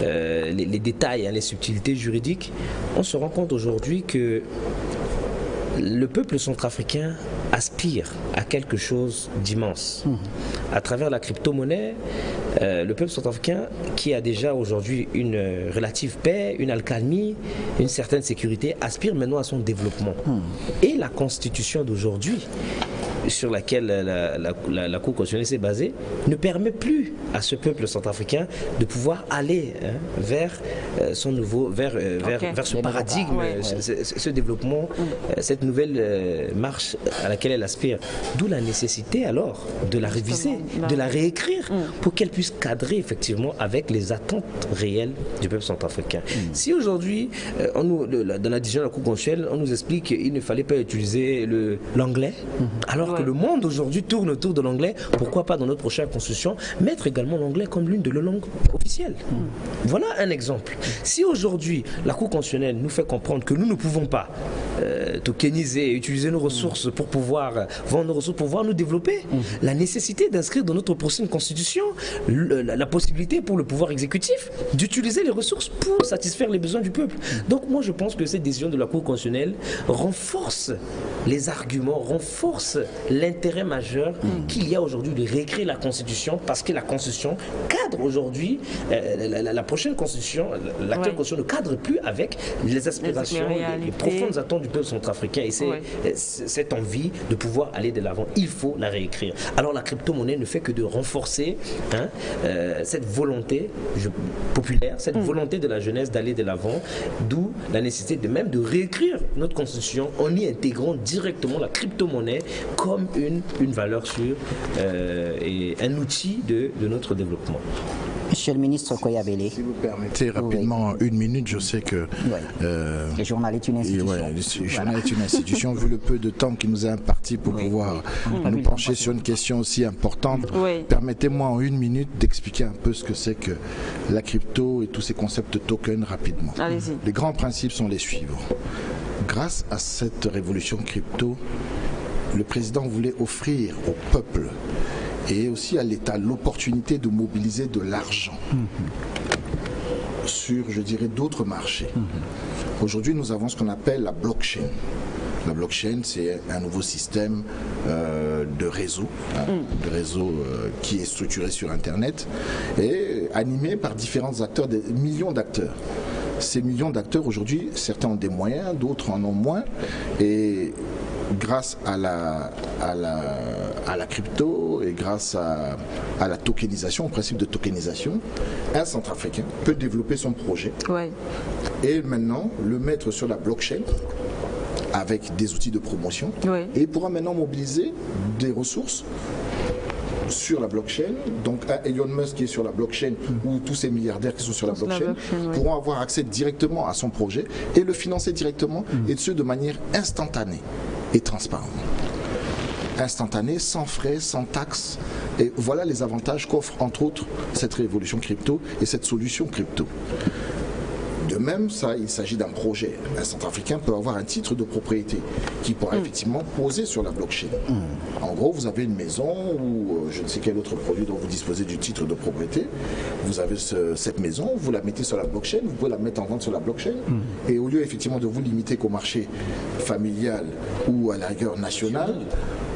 les détails, les subtilités juridiques, on se rend compte aujourd'hui que le peuple centrafricain aspire à quelque chose d'immense. À travers la crypto-monnaie, le peuple centrafricain, qui a déjà aujourd'hui une relative paix, une accalmie, une certaine sécurité, aspire maintenant à son développement. Et la constitution d'aujourd'hui, sur laquelle la Cour constitutionnelle s'est basée, ne permet plus à ce peuple centrafricain de pouvoir aller vers son nouveau, vers ce paradigme, ce développement, cette nouvelle marche à laquelle elle aspire. D'où la nécessité alors de la réviser, de la réécrire pour qu'elle puisse cadrer effectivement avec les attentes réelles du peuple centrafricain. Si aujourd'hui, dans la décision de la Cour constitutionnelle, on nous explique qu'il ne fallait pas utiliser l'anglais, alors que le monde aujourd'hui tourne autour de l'anglais, pourquoi pas dans notre prochaine constitution mettre également l'anglais comme l'une de nos langues officielles. Voilà un exemple. Si aujourd'hui la Cour constitutionnelle nous fait comprendre que nous ne pouvons pas tokeniser, utiliser nos ressources pour pouvoir vendre nos ressources, pour pouvoir nous développer, la nécessité d'inscrire dans notre prochaine constitution la possibilité pour le pouvoir exécutif d'utiliser les ressources pour satisfaire les besoins du peuple. Donc moi je pense que cette décision de la Cour constitutionnelle renforce les arguments, renforce l'intérêt majeur qu'il y a aujourd'hui de réécrire la Constitution, parce que la Constitution cadre aujourd'hui, la prochaine Constitution, l'actuelle Constitution ne cadre plus avec les aspirations, les profondes attentes du peuple centrafricain, et c'est cette envie de pouvoir aller de l'avant. Il faut la réécrire. Alors la crypto-monnaie ne fait que de renforcer cette volonté populaire, cette volonté de la jeunesse d'aller de l'avant, d'où la nécessité de même de réécrire notre Constitution en y intégrant directement la crypto-monnaie comme une valeur sûre et un outil de notre développement. Monsieur le ministre Koyabele. Si vous permettez rapidement une minute, je sais que le journal est une institution. Le journal est une institution, vu le peu de temps qui nous est imparti pour pouvoir nous pencher sur une question aussi importante. Permettez-moi en une minute d'expliquer un peu ce que c'est que la crypto et tous ces concepts de token rapidement. Allez-y. Les grands principes sont les suivants. Grâce à cette révolution crypto, le président voulait offrir au peuple et aussi à l'État l'opportunité de mobiliser de l'argent sur, je dirais, d'autres marchés. Aujourd'hui, nous avons ce qu'on appelle la blockchain. La blockchain, c'est un nouveau système de réseau, qui est structuré sur Internet et animé par différents acteurs, des millions d'acteurs. Ces millions d'acteurs, aujourd'hui, certains ont des moyens, d'autres en ont moins. Et grâce à la crypto et grâce à la tokenisation, au principe de tokenisation, un Centrafricain peut développer son projet et maintenant le mettre sur la blockchain avec des outils de promotion et pourra maintenant mobiliser des ressources sur la blockchain. Donc un Elon Musk qui est sur la blockchain ou tous ces milliardaires qui sont sur la blockchain pourront avoir accès directement à son projet et le financer directement et ce de manière instantanée et transparente. Instantanée, sans frais, sans taxes. Et voilà les avantages qu'offre entre autres cette révolution crypto et cette solution crypto. même, il s'agit d'un projet. Un Centrafricain peut avoir un titre de propriété qui pourra effectivement poser sur la blockchain. En gros, vous avez une maison ou je ne sais quel autre produit dont vous disposez du titre de propriété. Vous avez cette maison, vous la mettez sur la blockchain, vous pouvez la mettre en vente sur la blockchain. Et au lieu effectivement de vous limiter qu'au marché familial ou à la rigueur nationale,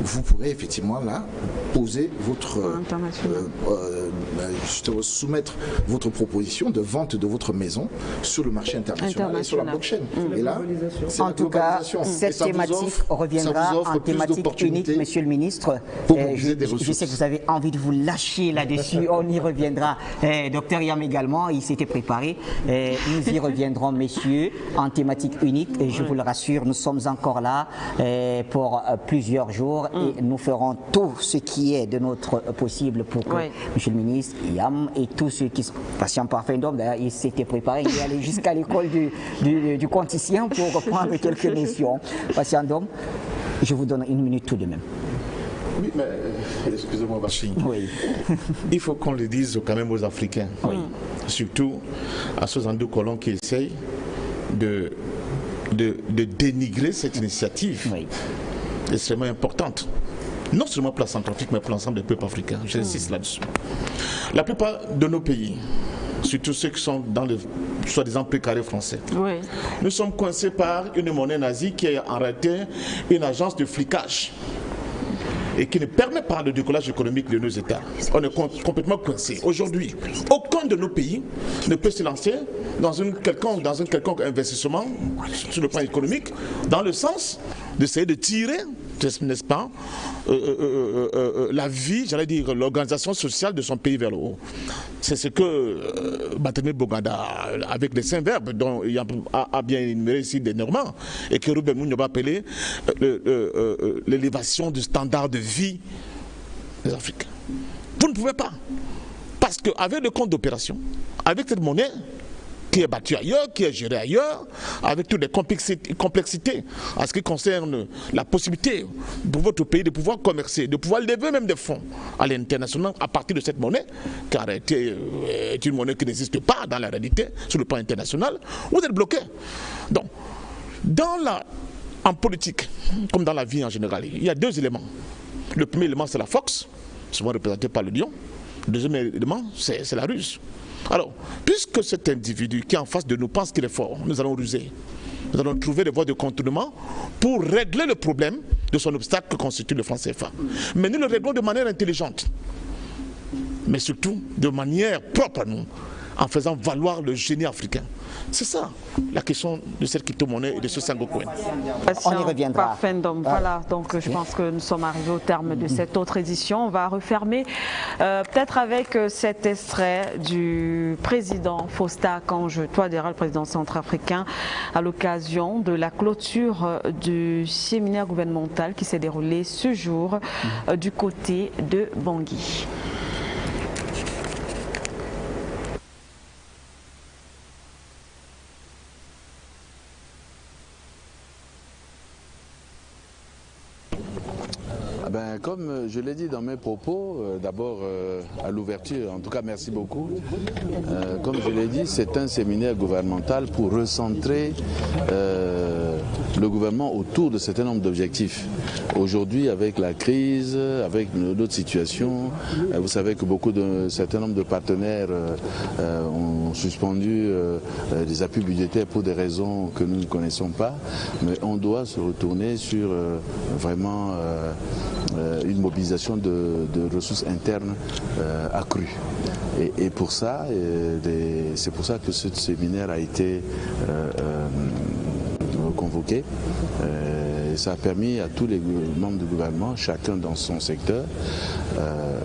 vous pourrez effectivement là poser votre soumettre votre proposition de vente de votre maison sur le marché international et sur la blockchain. Et là, en tout cas, cette thématique reviendra en thématique unique, Monsieur le Ministre. Je sais que vous avez envie de vous lâcher là-dessus. On y reviendra. Docteur Yam également, il s'était préparé. Nous y reviendrons, messieurs, en thématique unique. Et je vous le rassure, nous sommes encore là pour plusieurs jours et nous ferons tout ce qui est de notre possible pour que Monsieur le Ministre, Yam et tous ceux qui sont patients par fin d'homme, d'ailleurs, il s'était préparé, il est allé jusqu'à l'école du quanticien pour prendre quelques notions. Patient d'homme, je vous donne une minute tout de même. Oui, mais excusez-moi, Bachir. Oui. Il faut qu'on le dise quand même aux Africains, surtout à ceux en deux colons qui essayent de dénigrer cette initiative extrêmement importante. Non seulement pour la Centrafrique, mais pour l'ensemble des peuples africains. J'insiste là-dessus. La plupart de nos pays, surtout ceux qui sont dans le soi-disant précaré français, nous sommes coincés par une monnaie nazie qui est en réalité une agence de flicage et qui ne permet pas le décollage économique de nos États. On est complètement coincés. Aujourd'hui, aucun de nos pays ne peut se lancer dans un quelconque investissement sur le plan économique, dans le sens d'essayer de tirer, n'est-ce pas, la vie, j'allais dire, l'organisation sociale de son pays vers le haut. C'est ce que Barthélemy Boganda, avec les 5 verbes dont il a bien énuméré ici des Normands, et que Ruben Mounion va appeler l'élévation du standard de vie des Africains. Vous ne pouvez pas. Parce qu'avec le compte d'opération, avec cette monnaie, qui est battue ailleurs, qui est gérée ailleurs, avec toutes les complexités en ce qui concerne la possibilité pour votre pays de pouvoir commercer, de pouvoir lever même des fonds à l'international à partir de cette monnaie, car est une monnaie qui n'existe pas dans la réalité sur le plan international, vous êtes bloqué. Donc, en politique, comme dans la vie en général, il y a 2 éléments. Le premier élément, c'est la force, souvent représenté par le lion. Le deuxième élément, c'est la ruse. Alors, puisque cet individu qui est en face de nous pense qu'il est fort, nous allons ruser. Nous allons trouver des voies de contournement pour régler le problème de son obstacle que constitue le franc CFA. Mais nous le réglons de manière intelligente, mais surtout de manière propre à nous, en faisant valoir le génie africain. C'est ça la question de cette crypto-monnaie et de ce Sangoku. On y reviendra. Voilà, donc je pense que nous sommes arrivés au terme de cette autre édition. On va refermer peut-être avec cet extrait du président Faustin Archange Touadéra, le président centrafricain, à l'occasion de la clôture du séminaire gouvernemental qui s'est déroulé ce jour du côté de Bangui. Comme je l'ai dit dans mes propos, d'abord à l'ouverture, en tout cas merci beaucoup. Comme je l'ai dit, c'est un séminaire gouvernemental pour recentrer le gouvernement autour de certains nombre d'objectifs. Aujourd'hui, avec la crise, avec d'autres situations, vous savez que certains nombre de partenaires ont suspendu des appuis budgétaires pour des raisons que nous ne connaissons pas, mais on doit se retourner sur vraiment une mobilisation de ressources internes accrues. Et pour ça, c'est pour ça que ce séminaire a été convoqué. Ça a permis à tous les membres du gouvernement, chacun dans son secteur,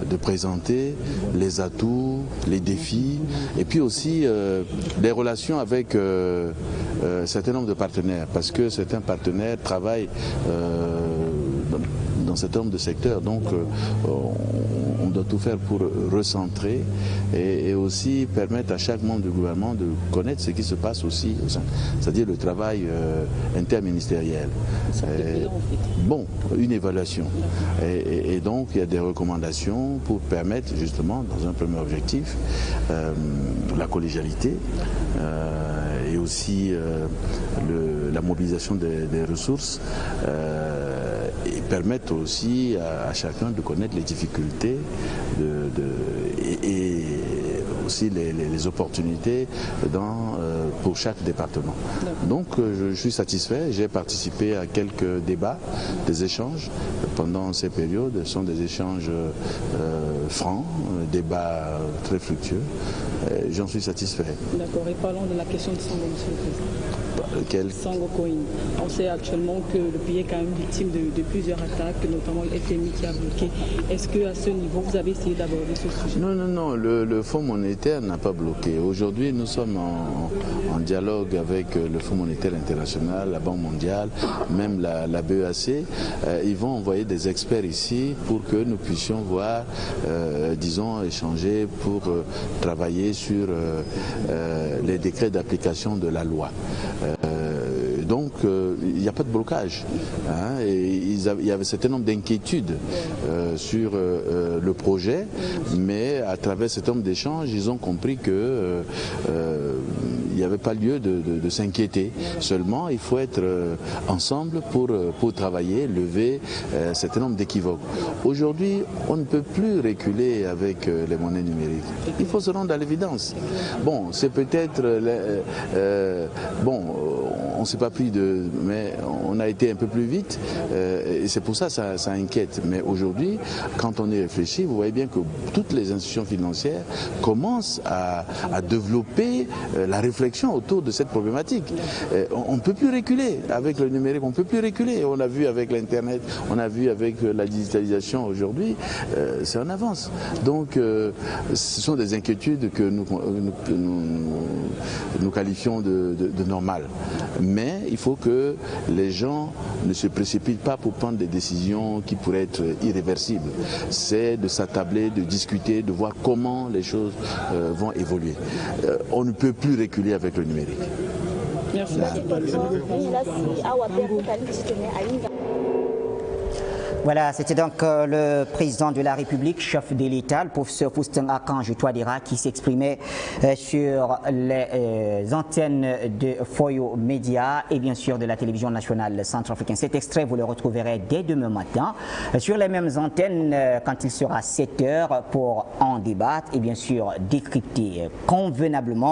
de présenter les atouts, les défis, et puis aussi les relations avec un certain nombre de partenaires, parce que certains partenaires travaillent dans cet nombre de secteurs, donc on doit tout faire pour recentrer et aussi permettre à chaque membre du gouvernement de connaître ce qui se passe aussi, c'est-à-dire le travail interministériel. Bon, une évaluation. Et donc il y a des recommandations pour permettre justement, dans un premier objectif, la collégialité et aussi la mobilisation des ressources et permettent aussi à chacun de connaître les difficultés et aussi les opportunités pour chaque département. Donc je suis satisfait, j'ai participé à quelques débats, des échanges pendant ces périodes. Ce sont des échanges francs, débats très fructueux. J'en suis satisfait. D'accord, et parlons de la question de Sango, Monsieur le Président. Lequel? Sango Coin. On sait actuellement que le pays est quand même victime de plusieurs attaques, notamment le FMI qui a bloqué. Est-ce qu'à ce niveau, vous avez essayé d'aborder ce sujet? Non, le Fonds monétaire n'a pas bloqué. Aujourd'hui, nous sommes en dialogue avec le Fonds monétaire international, la Banque mondiale, même la BEAC. Ils vont envoyer des experts ici pour que nous puissions voir, disons, échanger pour travailler sur les décrets d'application de la loi. Donc, il n'y a pas de blocage. Hein, et il y avait un certain nombre d'inquiétudes sur le projet, mais à travers un certain nombre d'échanges, ils ont compris que il n'y avait pas lieu de s'inquiéter. Seulement, il faut être ensemble pour travailler, lever un certain nombre d'équivoques. Aujourd'hui, on ne peut plus reculer avec les monnaies numériques. Il faut se rendre à l'évidence. Bon, c'est peut-être... on ne s'est pas pris mais on a été un peu plus vite et c'est pour ça que ça inquiète. Mais aujourd'hui, quand on y réfléchit, vous voyez bien que toutes les institutions financières commencent à développer la réflexion autour de cette problématique. On ne peut plus reculer avec le numérique, on ne peut plus reculer. On a vu avec l'Internet, on a vu avec la digitalisation aujourd'hui, c'est en avance. Donc ce sont des inquiétudes que nous qualifions de normales. Mais il faut que les gens ne se précipitent pas pour prendre des décisions qui pourraient être irréversibles. C'est de s'attabler, de discuter, de voir comment les choses vont évoluer. On ne peut plus reculer avec le numérique. Merci. Voilà, c'était donc le président de la République, chef de l'État, le professeur Faustin Archange Touadéra, qui s'exprimait sur les antennes de Foyo Média et bien sûr de la télévision nationale centrafricaine. Cet extrait, vous le retrouverez dès demain matin sur les mêmes antennes quand il sera 7 h pour en débattre et bien sûr décrypter convenablement